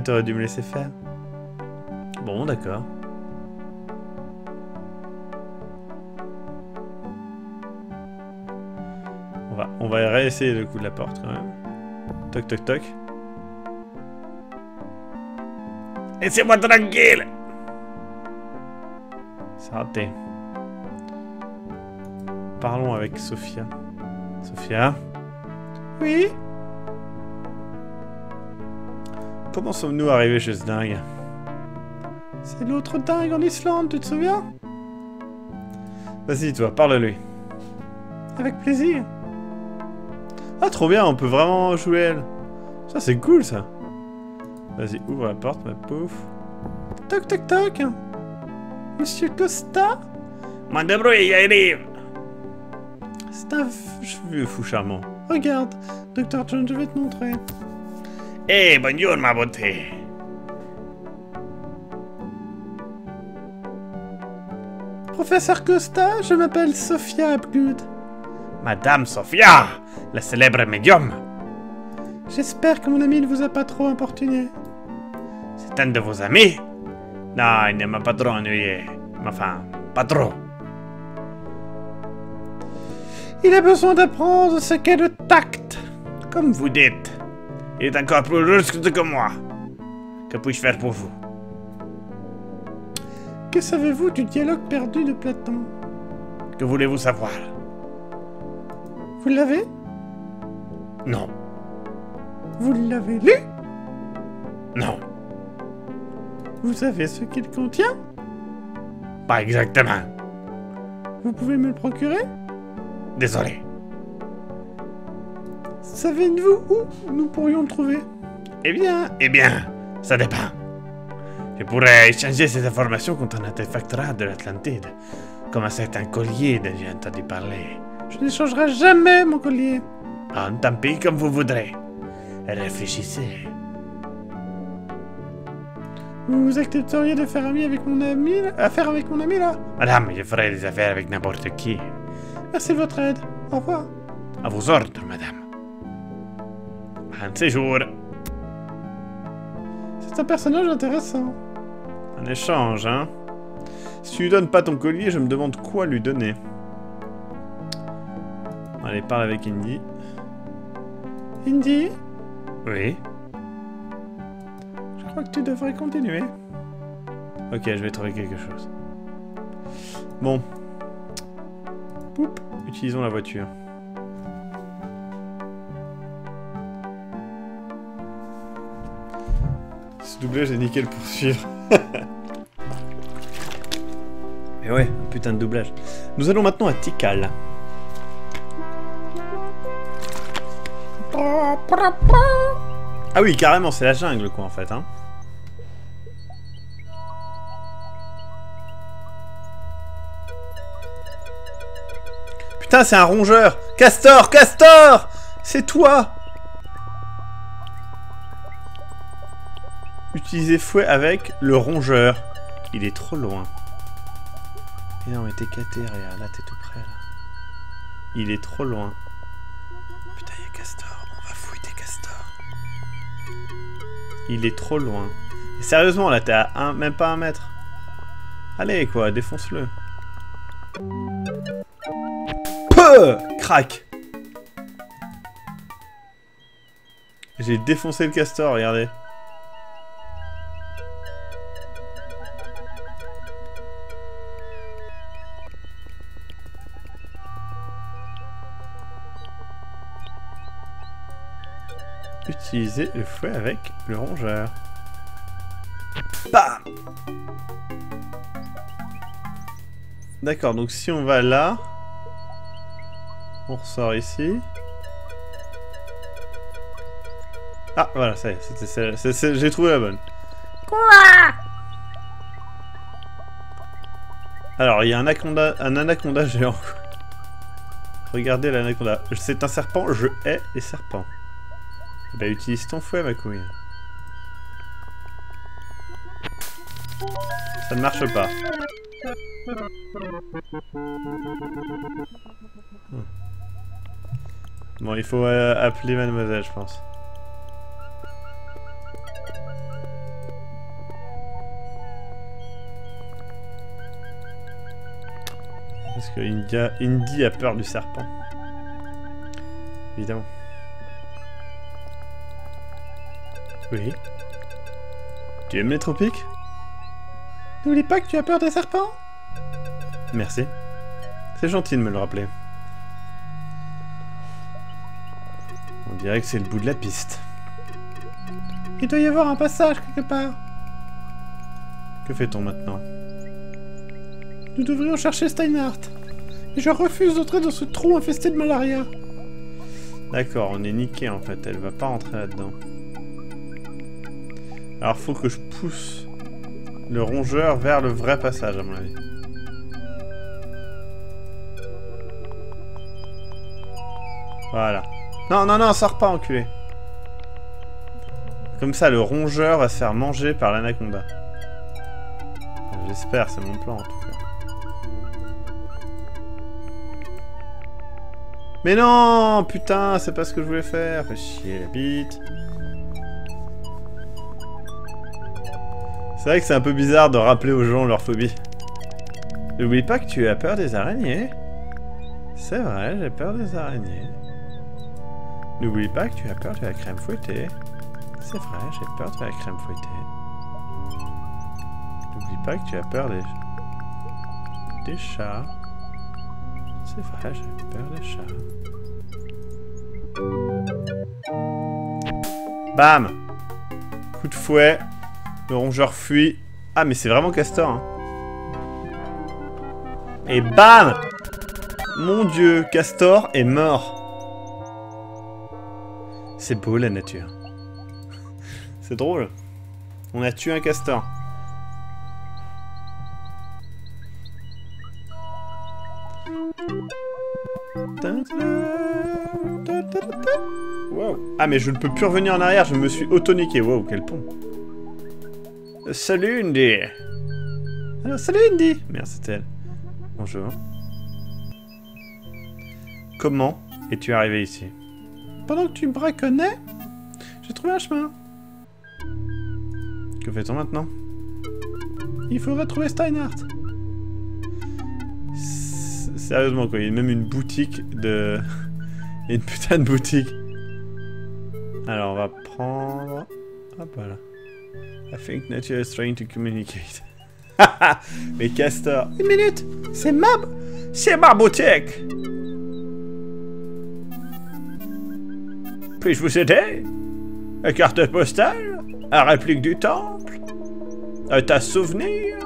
T'aurais dû me laisser faire. Bon, d'accord. On va réessayer le coup de la porte, quand même. Toc, toc, toc. Laissez-moi tranquille! C'est raté. Parlons avec Sophia. Sophia? Oui? Comment sommes-nous arrivés chez ce dingue? C'est l'autre dingue en Islande, tu te souviens? Vas-y, toi, parle-lui. Avec plaisir. Ah, trop bien, on peut vraiment jouer elle. Ça, c'est cool, ça. Vas-y, ouvre la porte, ma pouf. Toc toc toc. Monsieur Costa? Moins de bruit, il arrive. C'est un vieux fou charmant. Regarde, Dr. John, je vais te montrer. Eh, bonjour ma beauté. Professeur Costa, je m'appelle Sophia Abgood. Madame Sophia, la célèbre médium. J'espère que mon ami ne vous a pas trop importuné. C'est un de vos amis? Non, il ne m'a pas trop ennuyé. Enfin, pas trop. Il a besoin d'apprendre ce qu'est le tact. Comme vous dites, il est encore plus rustre que moi. Que puis-je faire pour vous? Que savez-vous du dialogue perdu de Platon? Que voulez-vous savoir? Vous l'avez? Non. Vous l'avez lu? Non. Vous savez ce qu'il contient? Pas exactement. Vous pouvez me le procurer? Désolé. Savez-vous où nous pourrions le trouver? Eh bien, ça dépend. Je pourrais échanger ces informations contre un artefact rare de l'Atlantide, comme un certain collier dont j'ai entendu parler. Je n'échangerai jamais mon collier. Ah, tant pis, comme vous voudrez. Réfléchissez. Vous accepteriez de faire affaire avec mon ami là? Madame, je ferai des affaires avec n'importe qui. Merci de votre aide. Au revoir. À vos ordres, madame. Un séjour. C'est un personnage intéressant. Un échange, hein? Si tu lui donnes pas ton collier, je me demande quoi lui donner. Allez, parle avec Indy. Indy? Oui. Je crois que tu devrais continuer. Ok, je vais trouver quelque chose. Bon. Poup. Utilisons la voiture. Ce doublage est nickel pour suivre. Mais ouais, un putain de doublage. Nous allons maintenant à Tikal. Ah oui, carrément, c'est la jungle, quoi, en fait, hein. Putain, c'est un rongeur! Castor! Castor! C'est toi! Utilisez fouet avec le rongeur. Il est trop loin. Et non, mais t'es caté, regarde, là, t'es tout près, là. Il est trop loin. Putain, il y a Castor. On va fouiller tes castors. Il est trop loin. Et sérieusement, là, t'es à même pas 1 mètre. Allez, quoi, défonce-le. Crac. J'ai défoncé le castor, regardez. Utilisez le fouet avec le rongeur. Bam! D'accord, donc si on va là... On ressort ici. Ah, voilà, ça y est. J'ai trouvé la bonne. Quoi? Alors, il y a un anaconda géant. Regardez l'anaconda. C'est un serpent, je hais les serpents. Bah, utilise ton fouet, ma couille. Ça ne marche pas. Bon, il faut appeler mademoiselle, je pense. Parce que Indy a peur du serpent. Évidemment. Oui. Tu aimes les tropiques? N'oublie pas que tu as peur des serpents? Merci. C'est gentil de me le rappeler. On dirait que c'est le bout de la piste. Il doit y avoir un passage quelque part. Que fait-on maintenant? Nous devrions chercher Steinhardt. Et je refuse d'entrer dans ce trou infesté de malaria. D'accord, on est niqué en fait. Elle va pas rentrer là-dedans. Alors faut que je pousse le rongeur vers le vrai passage, à mon avis. Voilà. Non, non, non, sors pas, enculé. Comme ça, le rongeur va se faire manger par l'anaconda. Enfin, j'espère, c'est mon plan, en tout cas. Mais non, putain, c'est pas ce que je voulais faire. Fais chier la bite. C'est vrai que c'est un peu bizarre de rappeler aux gens leur phobie. N'oublie pas que tu as peur des araignées. C'est vrai, j'ai peur des araignées. N'oublie pas que tu as peur de la crème fouettée. C'est vrai, j'ai peur de la crème fouettée. N'oublie pas que tu as peur des chats. C'est vrai, j'ai peur des chats. Bam! Coup de fouet. Le rongeur fuit. Ah, mais c'est vraiment Castor, hein. Et bam! Mon Dieu, Castor est mort. C'est beau, la nature. C'est drôle. On a tué un castor. Wow. Ah, mais je ne peux plus revenir en arrière, je me suis auto-niqué. Wow, quel pont. Salut, Indy. Alors, salut, Indy. Merde, c'était elle. Bonjour. Comment es-tu arrivé ici? Pendant que tu me braconnais, j'ai trouvé un chemin. Que fait-on maintenant? Il faudrait trouver Steinhardt. Sérieusement, quoi, il y a même une boutique de... Il y a une putain de boutique. Alors, on va prendre... Hop, voilà. I think nature is trying to communicate. Mais Castor... Une minute. C'est ma boutique. Puis-je vous aider? La carte postale? La réplique du temple? Un tas-souvenir?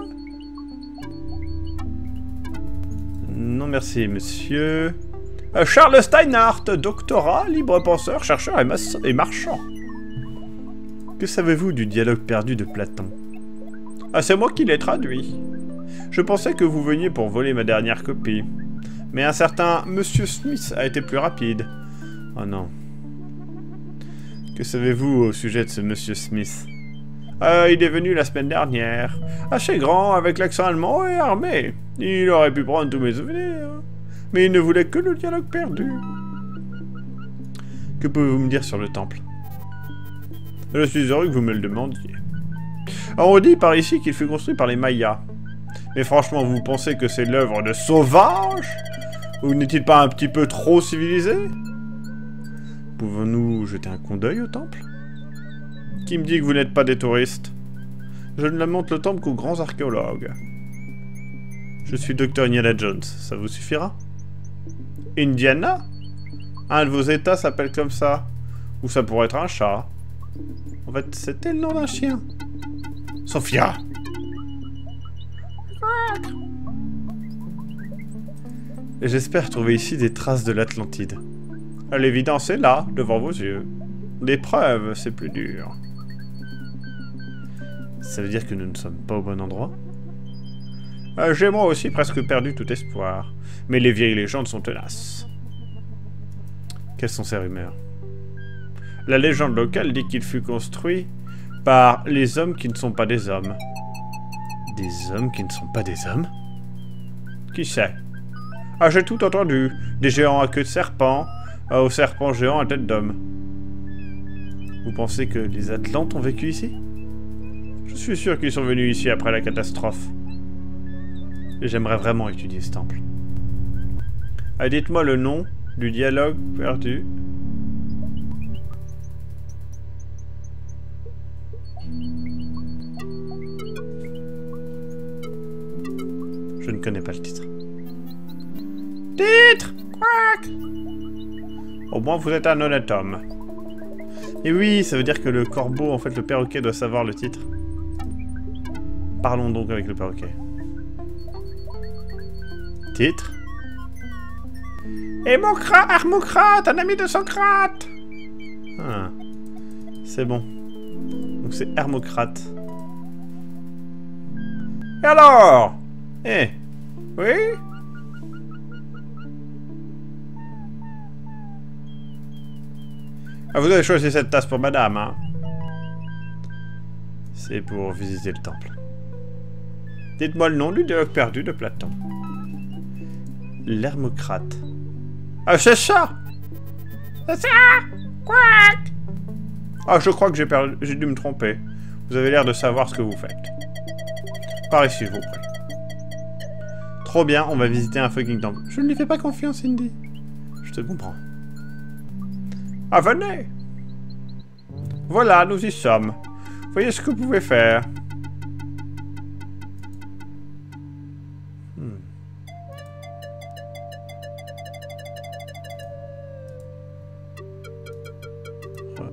Non merci, monsieur. Charles Steinhardt, doctorat, libre penseur, chercheur et marchand. Que savez-vous du dialogue perdu de Platon? Ah, c'est moi qui l'ai traduit. Je pensais que vous veniez pour voler ma dernière copie. Mais un certain Monsieur Smith a été plus rapide. Oh non. Que savez-vous au sujet de ce Monsieur Smith? Il est venu la semaine dernière. Assez grand, avec l'accent allemand et armé. Il aurait pu prendre tous mes souvenirs. Mais il ne voulait que le dialogue perdu. Que pouvez-vous me dire sur le temple? Je suis heureux que vous me le demandiez. On dit par ici qu'il fut construit par les Mayas. Mais franchement, vous pensez que c'est l'œuvre de sauvages? Ou n'est-il pas un petit peu trop civilisé? Pouvons-nous jeter un coup d'œil au temple? Qui me dit que vous n'êtes pas des touristes? Je ne lamente le temple qu'aux grands archéologues. Je suis Dr. Indiana Jones, ça vous suffira? Indiana? Un de vos états s'appelle comme ça. Ou ça pourrait être un chat. En fait, c'était le nom d'un chien. Sophia! Et j'espère trouver ici des traces de l'Atlantide. L'évidence est là, devant vos yeux. Des preuves, c'est plus dur. Ça veut dire que nous ne sommes pas au bon endroit? J'ai moi aussi presque perdu tout espoir. Mais les vieilles légendes sont tenaces. Quelles sont ces rumeurs? La légende locale dit qu'il fut construit par les hommes qui ne sont pas des hommes. Des hommes qui ne sont pas des hommes? Qui sait? Ah, j'ai tout entendu. Des géants à queue de serpent, aux serpents géants à tête d'homme. Vous pensez que les Atlantes ont vécu ici? Je suis sûr qu'ils sont venus ici après la catastrophe. Et j'aimerais vraiment étudier ce temple. Ah, dites-moi le nom du dialogue perdu. Je ne connais pas le titre. Titre! Quack! Au moins vous êtes un honnête homme. Et oui, ça veut dire que le corbeau, en fait le perroquet doit savoir le titre. Parlons donc avec le perroquet. Titre? Hermocrate, un ami de Socrate. Ah, c'est bon. Donc c'est Hermocrate. Et alors? Eh? Oui? Ah, vous avez choisi cette tasse pour madame, hein? C'est pour visiter le temple. Dites-moi le nom du dialogue perdu de Platon. L'Hermocrate. Ah, c'est ça! C'est ça! Quack! Ah, je crois que j'ai dû me tromper. Vous avez l'air de savoir ce que vous faites. Par ici, s'il vous plaît. Trop bien, on va visiter un fucking temple. Je ne lui fais pas confiance, Indy. Je te comprends. Ah, venez! Voilà, nous y sommes. Voyez ce que vous pouvez faire.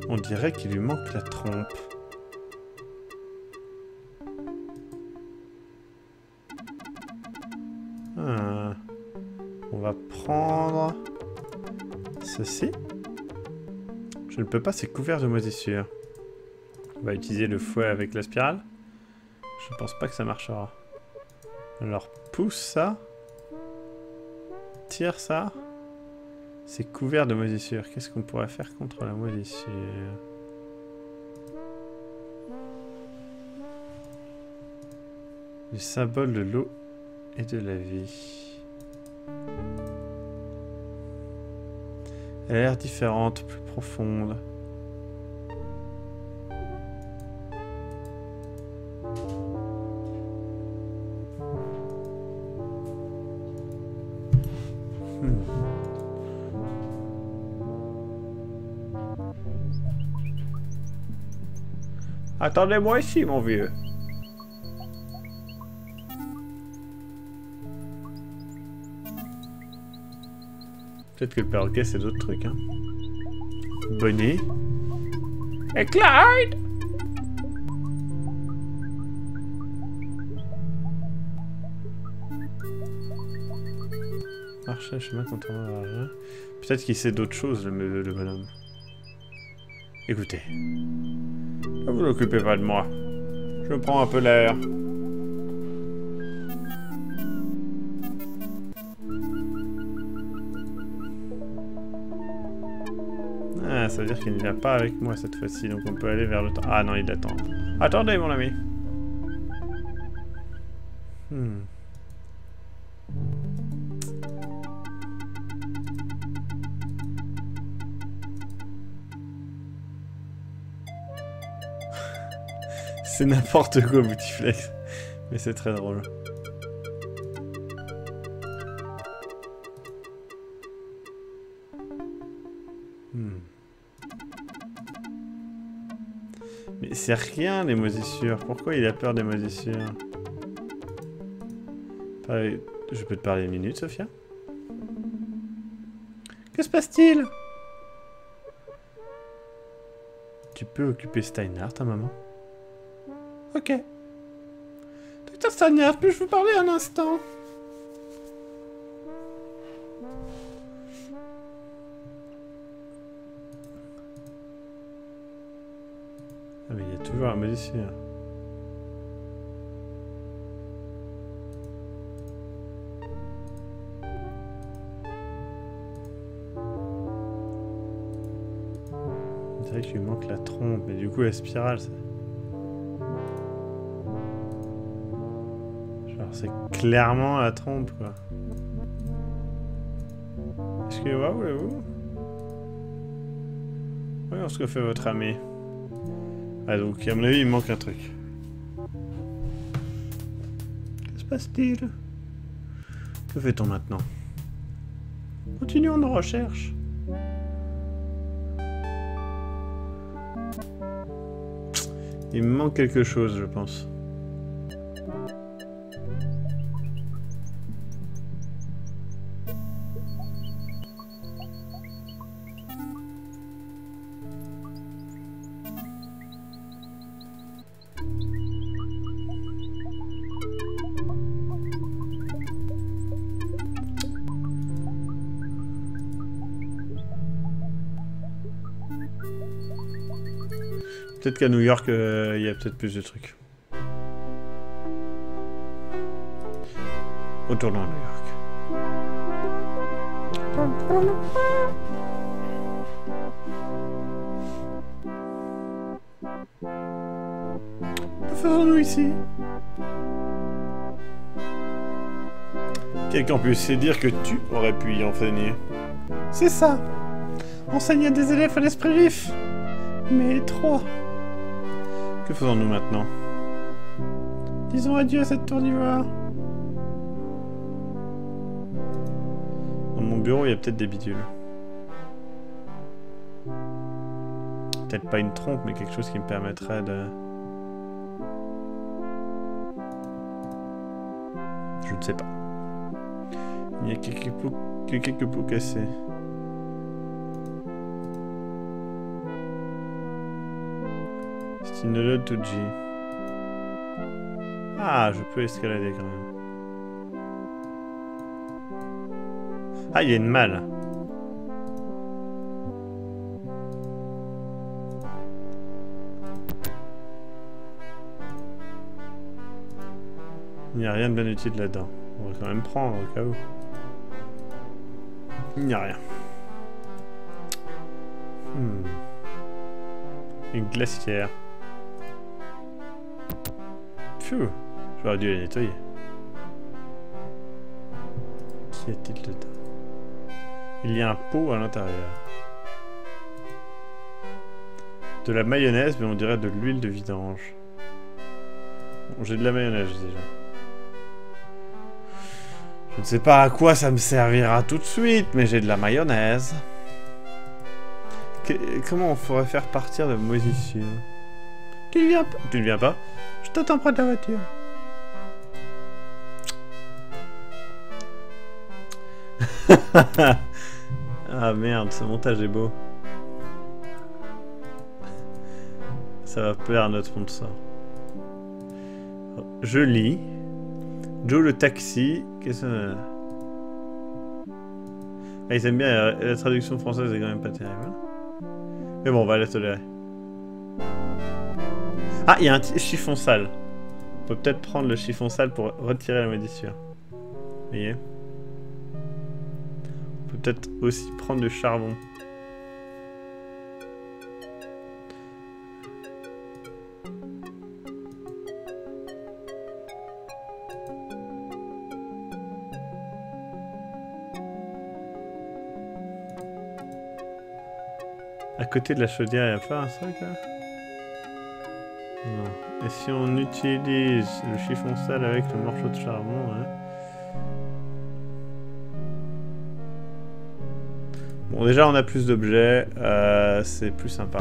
On dirait qu'il lui manque la trompe. On va prendre ceci. Je ne peux pas, c'est couvert de moisissure. On va utiliser le fouet avec la spirale. Je pense pas que ça marchera. Alors pousse ça. Tire ça. C'est couvert de moisissure. Qu'est-ce qu'on pourrait faire contre la moisissure? Le symbole de l'eau et de la vie. Elle a l'air différente, plus profonde. Attendez-moi ici, mon vieux. Peut-être que le perroquet, c'est d'autres trucs, hein. Bonnie. Et Clyde! Marcher, chemin contournant la rien. Peut-être qu'il sait d'autres choses, le bonhomme. Écoutez. Ne vous occupez pas de moi. Je prends un peu l'air. Ah, ça veut dire qu'il ne vient pas avec moi cette fois-ci, donc on peut aller vers le temps. Ah non, il attend. Attendez, mon ami. C'est n'importe quoi, Boutiflex. Mais c'est très drôle. Mais c'est rien, les moisissures. Pourquoi il a peur des moisissures? Je peux te parler une minute, Sophia? Que se passe-t-il? Tu peux occuper Steinhardt, ta maman? Ok. Docteur Steinhardt, puis-je vous parler un instant? Ah mais il y a toujours un moisissure. On dirait qu'il lui manque la trompe, mais du coup la spirale, ça... C'est clairement la trompe, quoi. Excusez-moi, voulez-vous? Voyons ce que fait votre ami. Ah, donc, à mon avis, il manque un truc. Que se passe-t-il? Que fait-on maintenant? Continuons nos recherches. Il me manque quelque chose, je pense. Peut-être qu'à New York, il y a peut-être plus de trucs. Retournons à New York. Que faisons-nous ici? Quelqu'un peut se dire que tu aurais pu y enseigner. C'est ça. Enseigner à des élèves à l'esprit vif. Mais 3. Que faisons-nous maintenant? Disons adieu à cette tour d'ivoire. Dans mon bureau, il y a peut-être des bidules. Peut-être pas une trompe, mais quelque chose qui me permettrait de... Je ne sais pas. Il y a quelques pots cassés. C'est une Lode Tuji. Ah, je peux escalader quand même. Ah, il y a une malle. Il n'y a rien de bien utile là-dedans. On va quand même prendre au cas où. Il n'y a rien. Une glacière. Pfiou, j'aurais dû la nettoyer. Qu'y a-t-il dedans? Il y a un pot à l'intérieur. De la mayonnaise, mais on dirait de l'huile de vidange. Bon, j'ai de la mayonnaise déjà. Je ne sais pas à quoi ça me servira tout de suite, mais j'ai de la mayonnaise. Comment on pourrait faire partir de moisissure? Tu ne viens pas? Tu ne viens pas? Je t'attends près de la voiture. Ah merde, ce montage est beau. Ça va plaire à notre sponsor. Je lis. Joe le taxi. Qu'est-ce que ça... Ah, ils aiment bien, la traduction française est quand même pas terrible. Hein, mais bon, on va la tolérer. Ah, il y a un chiffon sale. On peut peut-être prendre le chiffon sale pour retirer la moisissure. Vous voyez? On peut peut-être aussi prendre du charbon. À côté de la chaudière, il n'y a pas un truc là? Non. Et si on utilise le chiffon sale avec le morceau de charbon, hein? Bon, déjà on a plus d'objets, c'est plus sympa.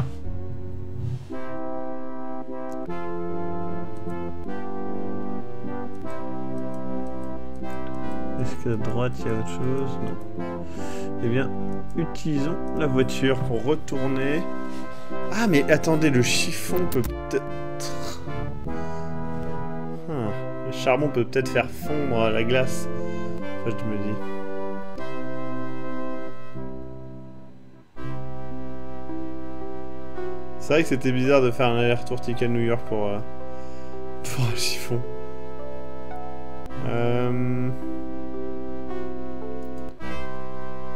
Est-ce qu'à droite il y a autre chose? Non. Eh bien, utilisons la voiture pour retourner. Ah, mais attendez, le chiffon peut peut-être... Le charbon peut peut-être faire fondre la glace. Enfin, je me dis. C'est vrai que c'était bizarre de faire un aller-retour Ticket New York pour un chiffon.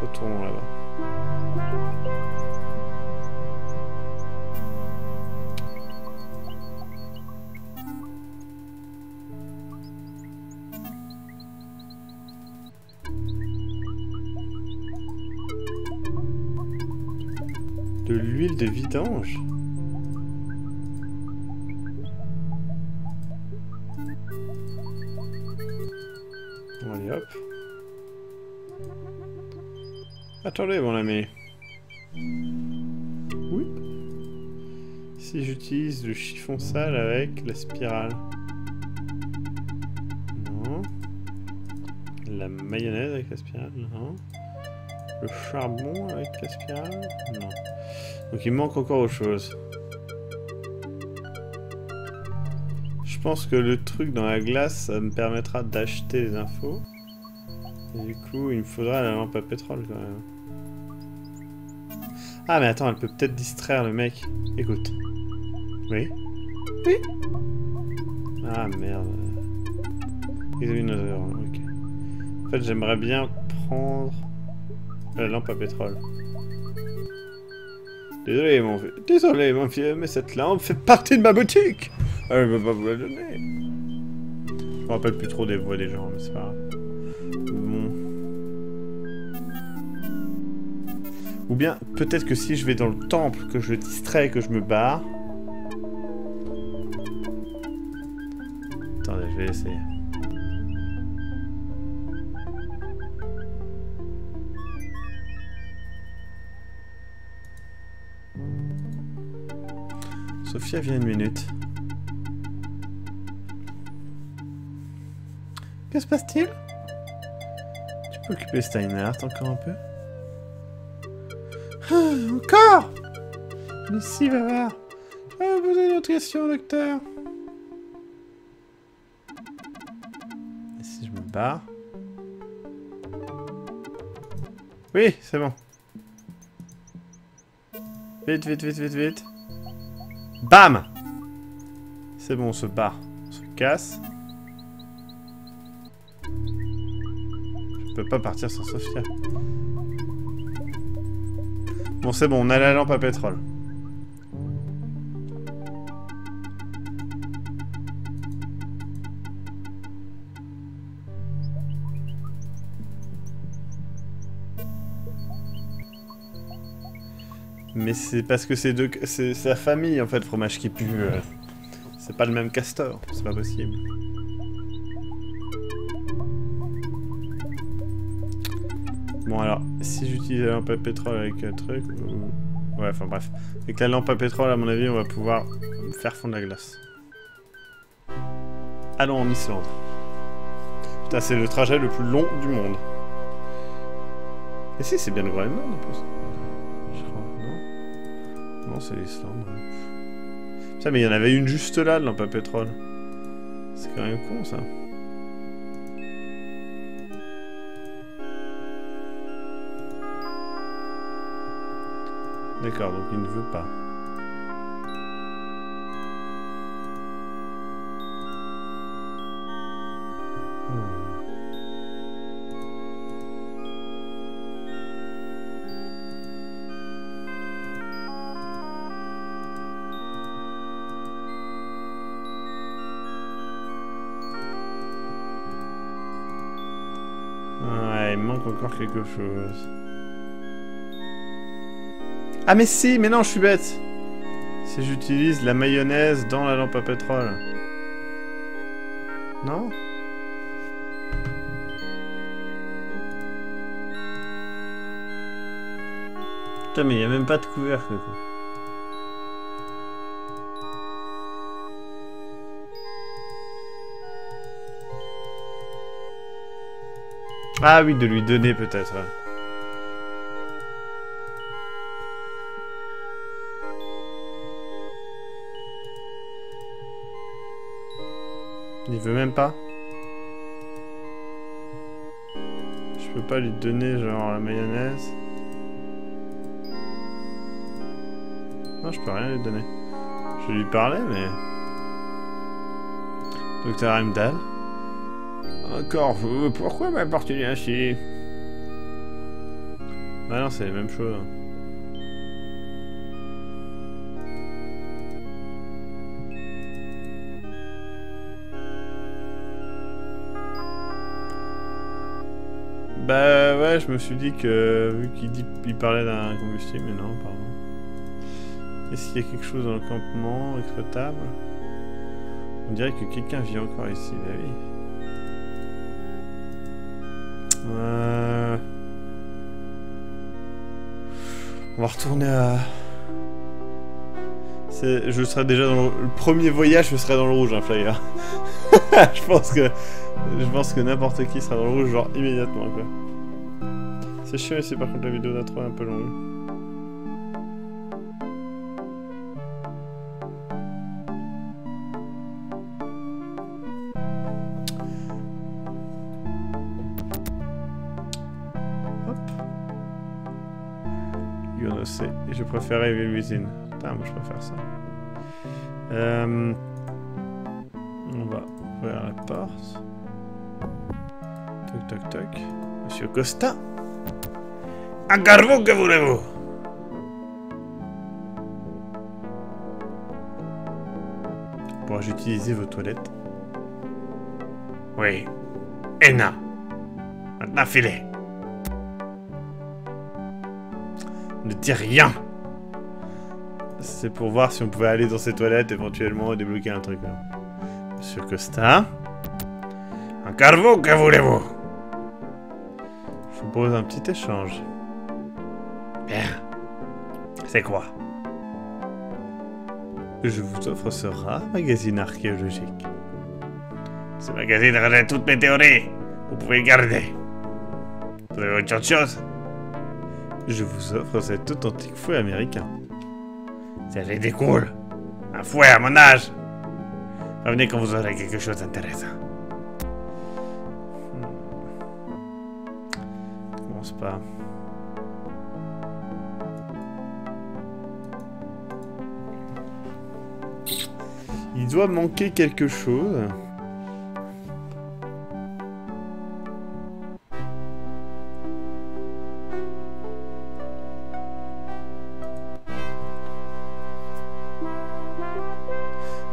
Retournons là-bas. De l'huile de vidange? Bon, allez hop. Attendez mon ami. Oui. Si j'utilise le chiffon sale avec la spirale. Non. La mayonnaise avec la spirale. Non. Le charbon avec la spirale. Non. Donc il manque encore autre chose. Je pense que le truc dans la glace, ça me permettra d'acheter les infos. Et du coup, il me faudra la lampe à pétrole quand même. Ah mais attends, elle peut peut-être distraire le mec. Écoute. Oui? Oui? Ah merde. Examinateur, ok. En fait, j'aimerais bien prendre la lampe à pétrole. Désolé, mon vieux, mais cette lampe fait partie de ma boutique. Je ne peux pas vous la donner. Je me rappelle plus trop des voix des gens, mais c'est pas grave. Bon. Ou bien, peut-être que si je vais dans le temple, que je le distrais, que je me barre... Attendez, je vais essayer. Sophia vient une minute. Que se passe-t-il? Tu peux occuper Steinhardt encore un peu? Ah, encore? Mais si, va voir. Je vais vous poser une autre question, docteur. Et si je me barre? Oui, c'est bon. Vite, vite, vite, vite, vite. Bam! C'est bon, on se barre. On se casse. Je peux pas partir sans Sophia. Bon, c'est bon, on a la lampe à pétrole. Mais c'est parce que c'est sa famille en fait, fromage qui pue. C'est pas le même castor, c'est pas possible. Bon alors, si j'utilise la lampe à pétrole avec un truc... Ouais, enfin bref. Avec la lampe à pétrole, à mon avis, on va pouvoir faire fondre la glace. Allons en Islande. Putain, c'est le trajet le plus long du monde. Et si, c'est bien le Groenland en plus. Je crois, non? Non, c'est l'Islande. Putain, mais il y en avait une juste là, de lampe à pétrole. C'est quand même con, ça. D'accord, donc il ne veut pas. Ouais, il manque encore quelque chose. Ah mais si, mais non, je suis bête. Si j'utilise la mayonnaise dans la lampe à pétrole. Non? Putain, mais il n'y a même pas de couvercle, quoi. Ah oui, de lui donner peut-être. Il veut même pas. Je peux pas lui donner genre la mayonnaise. Non, je peux rien lui donner. Je lui parlais, mais... Docteur Heimdall. Encore vous, pourquoi m'apportez ainsi? Ah non, c'est les mêmes choses. Bah ouais, je me suis dit que vu qu'il parlait d'un combustible, mais non, pardon. Est-ce qu'il y a quelque chose dans le campement exploitable? On dirait que quelqu'un vit encore ici, bah oui. On va retourner à... Je serai déjà dans le premier voyage, je serai dans le rouge, hein, Flyer. Je pense que n'importe qui sera dans le rouge, genre immédiatement, quoi. C'est chiant ici, par contre, la vidéo d'intro est un peu longue. Et je préfère Evil Within. Putain, moi je préfère ça. On va ouvrir la porte. Toc toc toc. Monsieur Costa. Encore vous, que voulez-vous? Pourrais-je utiliser vos toilettes? Oui. Enna. Maintenant filez. Ne dis rien. C'est pour voir si on pouvait aller dans ces toilettes éventuellement et débloquer un truc. Là. Monsieur Costa. Encore vous, que voulez-vous? Je vous propose un petit échange. Bien. C'est quoi? Je vous offre ce rare magazine archéologique. Ce magazine rejette toutes mes théories. Vous pouvez le garder. Vous avez autre chose? Je vous offre cet authentique fouet américain. C'est ridicule. Un fouet à mon âge. Revenez quand vous aurez quelque chose d'intéressant. Commence pas. Il doit manquer quelque chose.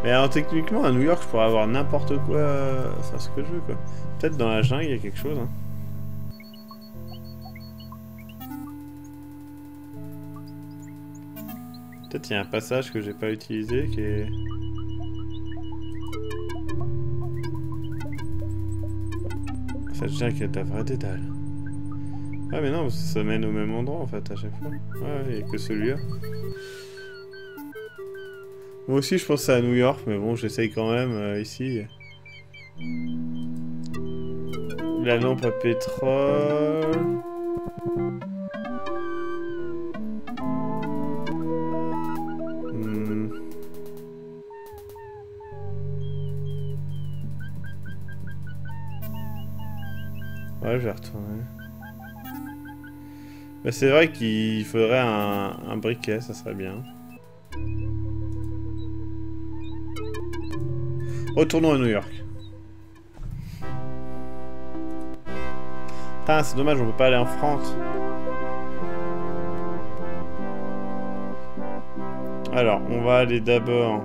Mais alors techniquement à New York je pourrais avoir n'importe quoi, enfin ce que je veux quoi. Peut-être dans la jungle il y a quelque chose hein. Peut-être il y a un passage que j'ai pas utilisé qui est... Ça devient qu'il y a de la vraie dédale. Ah mais non, ça mène au même endroit en fait à chaque fois. Ouais, il n'y a que celui-là. Moi aussi je pensais à New York, mais bon j'essaye quand même ici. La lampe à pétrole. Ouais, je vais retourner. Mais c'est vrai qu'il faudrait un briquet, ça serait bien. Retournons à New York. Putain, c'est dommage, on peut pas aller en France. Alors, on va aller d'abord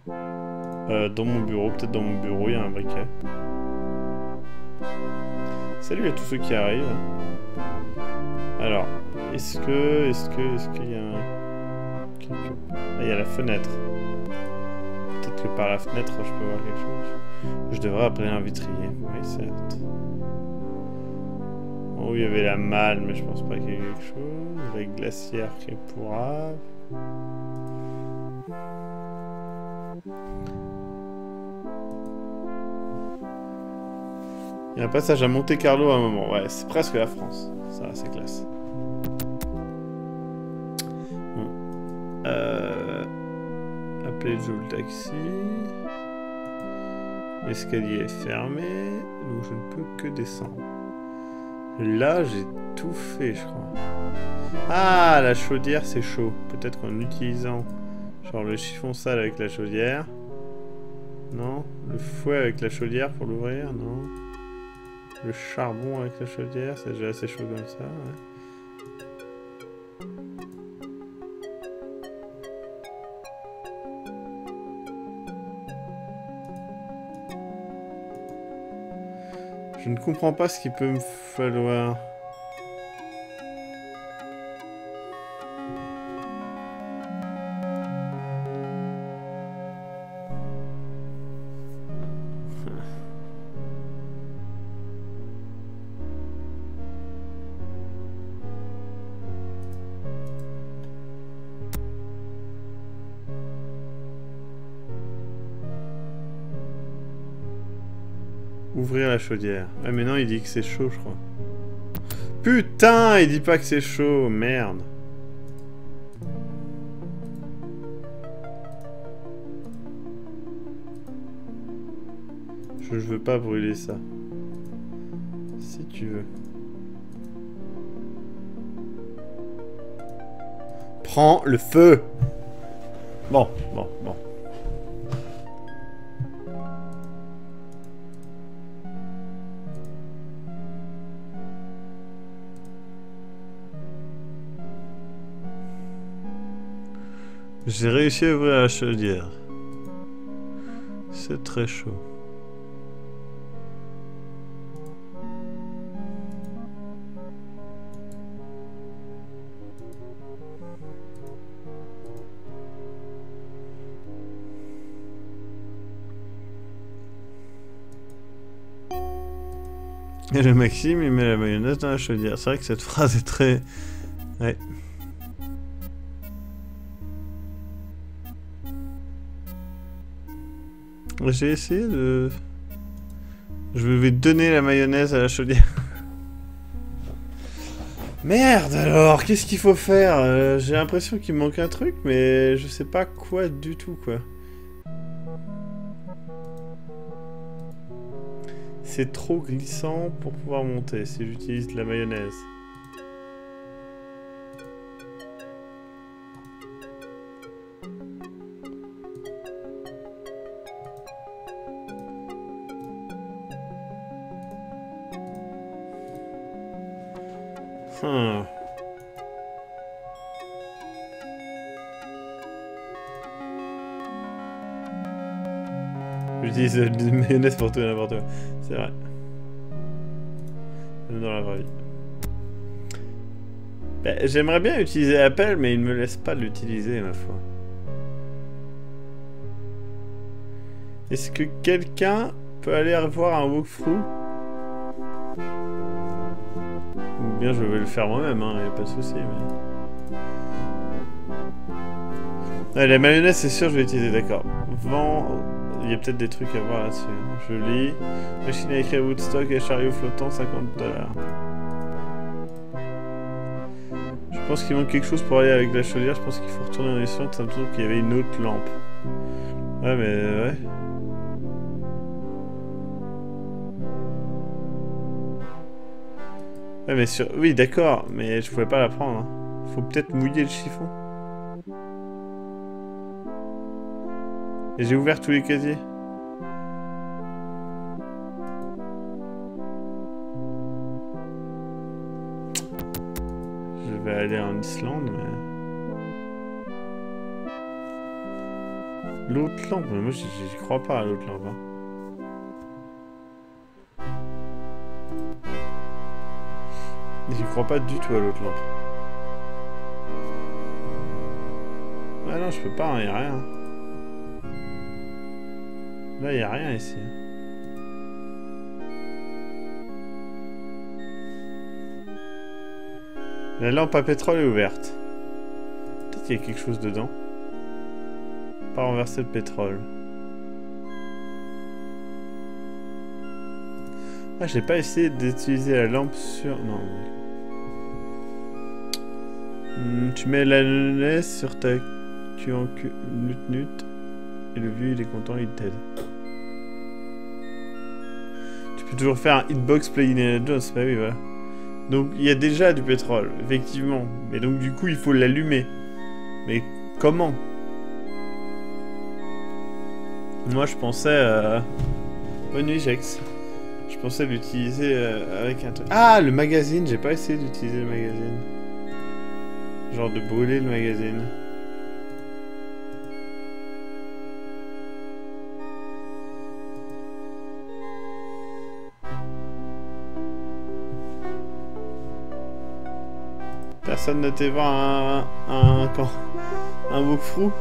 dans mon bureau. Peut-être dans mon bureau, il y a un briquet. Salut à tous ceux qui arrivent. Alors, est-ce qu'il y a un... Ah, il y a la fenêtre. Peut-être que par la fenêtre, je peux voir quelque chose. Je devrais appeler un vitrier. Oui, certes. Oh, il y avait la malle, mais je pense pas qu'il y ait quelque chose. La glacière qui est pourrave. Il y a un passage à Monte Carlo à un moment. Ouais, c'est presque la France. Ça, c'est classe. Bon. Appelez Joe le taxi. L'escalier est fermé. Donc je ne peux que descendre. Là, j'ai tout fait, je crois. Ah, la chaudière, c'est chaud. Peut-être qu'en utilisant genre le chiffon sale avec la chaudière. Non. Le fouet avec la chaudière pour l'ouvrir. Non. Le charbon avec la chaudière, c'est déjà assez chaud comme ça. Ouais. Je ne comprends pas ce qu'il peut me falloir. Ouvrir la chaudière. Ah mais non, il dit que c'est chaud, je crois. Putain, il dit pas que c'est chaud, merde. Je veux pas brûler ça. Si tu veux. Prends le feu. Bon. J'ai réussi à ouvrir la chaudière. C'est très chaud. Et le Maxime, il met la mayonnaise dans la chaudière. C'est vrai que cette phrase est très... Ouais. J'ai essayé de... Je vais donner la mayonnaise à la chaudière. Merde alors, qu'est-ce qu'il faut faire? J'ai l'impression qu'il me manque un truc, mais je sais pas quoi du tout, quoi. C'est trop glissant pour pouvoir monter si j'utilise de la mayonnaise. J'utilise de la mayonnaise pour tout et n'importe quoi. C'est vrai. Même dans la vraie vie. Bah, j'aimerais bien utiliser Apple, mais il ne me laisse pas l'utiliser, ma foi. Est-ce que quelqu'un peut aller revoir un walkthrough? Ou bien je vais le faire moi-même, hein, y a pas de souci. Mais... Ouais, la mayonnaise, c'est sûr, je vais utiliser, d'accord. Vent... Il y a peut-être des trucs à voir là-dessus. Je lis. Machine à écrire Woodstock et chariot flottant, $50. Je pense qu'il manque quelque chose pour aller avec la chaudière. Je pense qu'il faut retourner en Islande. Ça me semble qu'il y avait une autre lampe. Ouais, mais ouais. Ouais, mais sur... Oui, d'accord. Mais je pouvais pas la prendre. Hein. Faut peut-être mouiller le chiffon. Et j'ai ouvert tous les casiers. Je vais aller en Islande, mais... L'autre lampe, mais moi j'y crois pas à l'autre lampe. Hein. J'y crois pas du tout à l'autre lampe. Ah non, je peux pas, il y a rien. Là, il n'y a rien ici. La lampe à pétrole est ouverte. Peut-être qu'il y a quelque chose dedans. Pas renverser le pétrole. Ah, j'ai pas essayé d'utiliser la lampe sur... Non. Tu mets la mayonnaise sur ta queue en queue. Nut. Et le vieux, il est content, il t'aide. Tu peux toujours faire un hitbox play Indiana Jones, bah oui, voilà. Donc, il y a déjà du pétrole, effectivement. Mais donc, du coup, il faut l'allumer. Mais comment? Moi, je pensais... Bonne nuit, Jex. Je pensais l'utiliser avec un truc... Ah, le magazine. J'ai pas essayé d'utiliser le magazine. Genre de brûler le magazine. Personne ne t'est voir un walkthrough?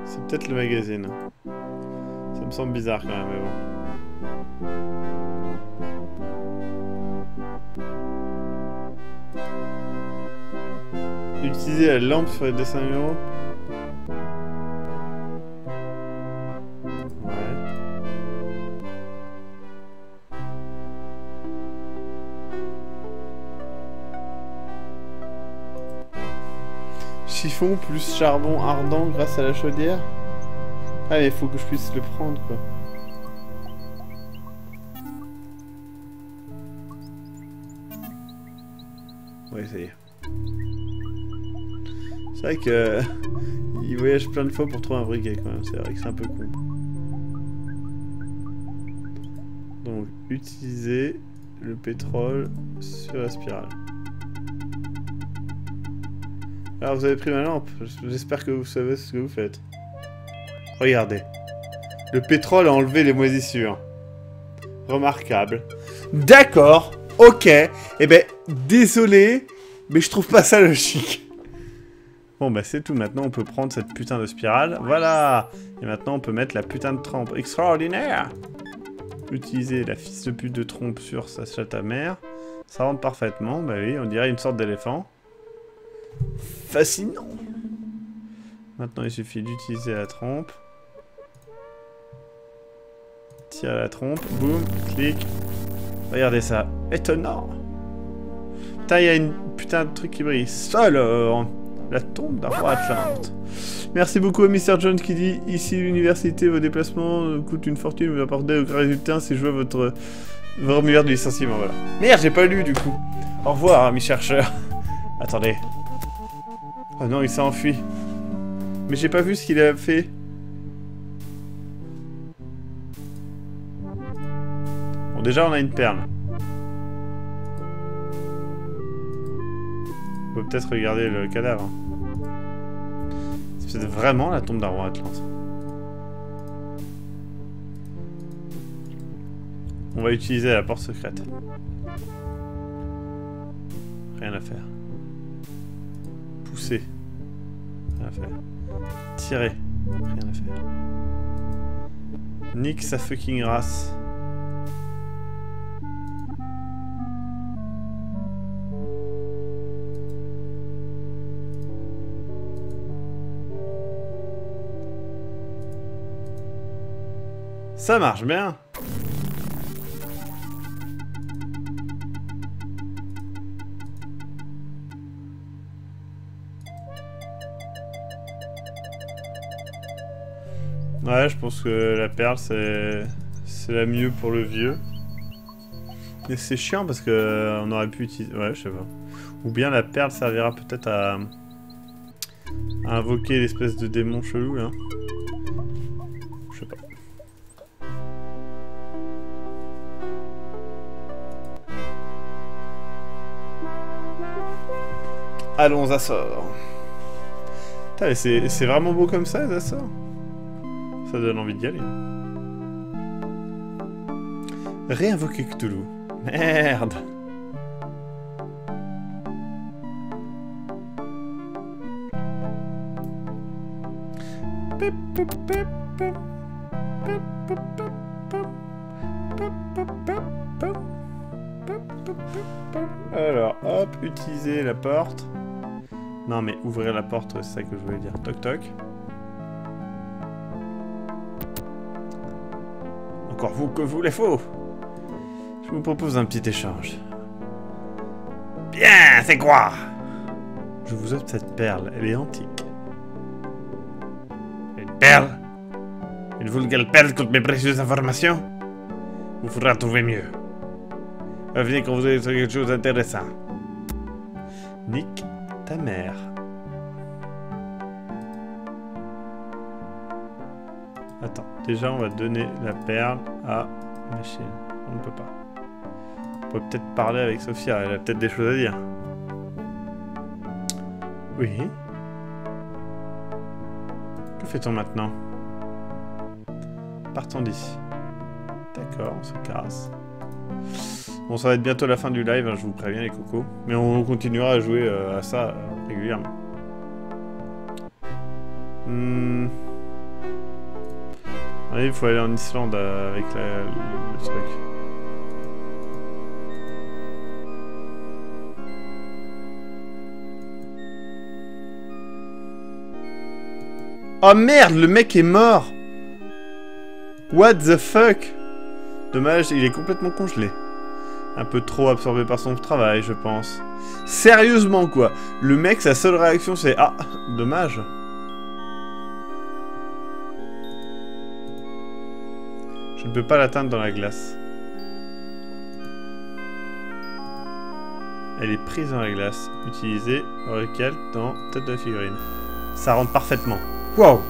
C'est peut-être le magazine. Ça me semble bizarre quand même, mais bon. Utiliser la lampe sur les dessins numéros? Chiffon plus charbon ardent grâce à la chaudière. Ah mais il faut que je puisse le prendre quoi. Ouais ça y est. C'est vrai que il voyage plein de fois pour trouver un briquet quand même. C'est vrai que c'est un peu con. Donc utiliser le pétrole sur la spirale. Alors vous avez pris ma lampe. J'espère que vous savez ce que vous faites. Regardez. Le pétrole a enlevé les moisissures. Remarquable. D'accord. Ok. Eh ben, désolé. Mais je trouve pas ça logique. Bon bah c'est tout. Maintenant on peut prendre cette putain de spirale. Voilà. Et maintenant on peut mettre la putain de trempe. Extraordinaire. Utiliser la fils de pute de trompe sur sa chatte à mère. Ça rentre parfaitement. Bah oui, on dirait une sorte d'éléphant. Fascinant. Maintenant, il suffit d'utiliser la trompe. Tire la trompe, boum, clic. Regardez ça, étonnant. Putain, il y a une putain de truc qui brille. Alors, la tombe d'un roi Atlante. Merci beaucoup à Mr. Jones qui dit « Ici, l'université, vos déplacements coûtent une fortune, vous apportez aucun résultat si je vois votre formulaire de licenciement. » Voilà. Merde, j'ai pas lu du coup. Au revoir, mes chercheurs. Attendez. Oh non, il s'est enfui. Mais j'ai pas vu ce qu'il a fait. Bon, déjà, on a une perle. On peut peut-être regarder le cadavre. C'est peut-être vraiment la tombe d'un roi Atlante. On va utiliser la porte secrète. Rien à faire. Pousser. Rien à faire. Tirer. Rien à faire. Nique sa fucking race. Ça marche bien. Ouais, je pense que la perle, c'est la mieux pour le vieux. Mais c'est chiant parce que on aurait pu utiliser... Ouais, je sais pas. Ou bien la perle servira peut-être à invoquer l'espèce de démon chelou, là. Je sais pas. Allons, Açores. C'est vraiment beau comme ça, les Açores. Ça donne envie d'y aller. Réinvoquer Cthulhu. Merde. Alors, hop, utiliser la porte. Non, mais ouvrir la porte, c'est ça que je voulais dire. Toc toc. Encore vous que vous les faux. Je vous propose un petit échange. Bien, c'est quoi? Je vous offre cette perle, elle est antique. Une perle? Une vulgaire perle contre mes précieuses informations? Vous faudra trouver mieux. Revenez quand vous avez quelque chose d'intéressant. Nique ta mère. Attends, déjà on va donner la perle à Machine. On ne peut pas. On peut peut-être parler avec Sophia, elle a peut-être des choses à dire. Oui. Que fait-on maintenant? Partons d'ici. D'accord, on se casse. Bon, ça va être bientôt la fin du live, hein, je vous préviens les cocos. Mais on continuera à jouer à ça régulièrement. Allez, il faut aller en Islande avec le truc. Oh merde, le mec est mort! What the fuck? Dommage, il est complètement congelé. Un peu trop absorbé par son travail, je pense. Sérieusement, quoi. Le mec, sa seule réaction, c'est... Ah, dommage. Je ne peux pas l'atteindre dans la glace. Elle est prise dans la glace. Utilisée, recalque dans tête de la figurine. Ça rentre parfaitement. Wow.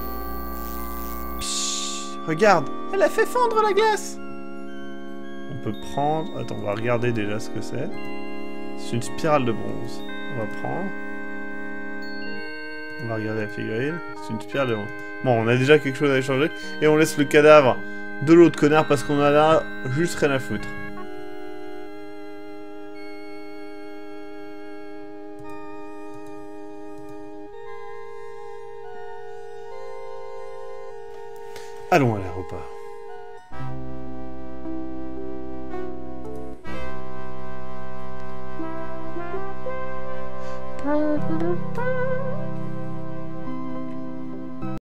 Psst, regarde, elle a fait fondre la glace. On peut prendre... Attends, on va regarder déjà ce que c'est. C'est une spirale de bronze. On va prendre. On va regarder la figurine. C'est une spirale de vent. Bon, on a déjà quelque chose à échanger. Et on laisse le cadavre de l'autre connard parce qu'on en a juste rien à foutre. Allons à l'aéroport.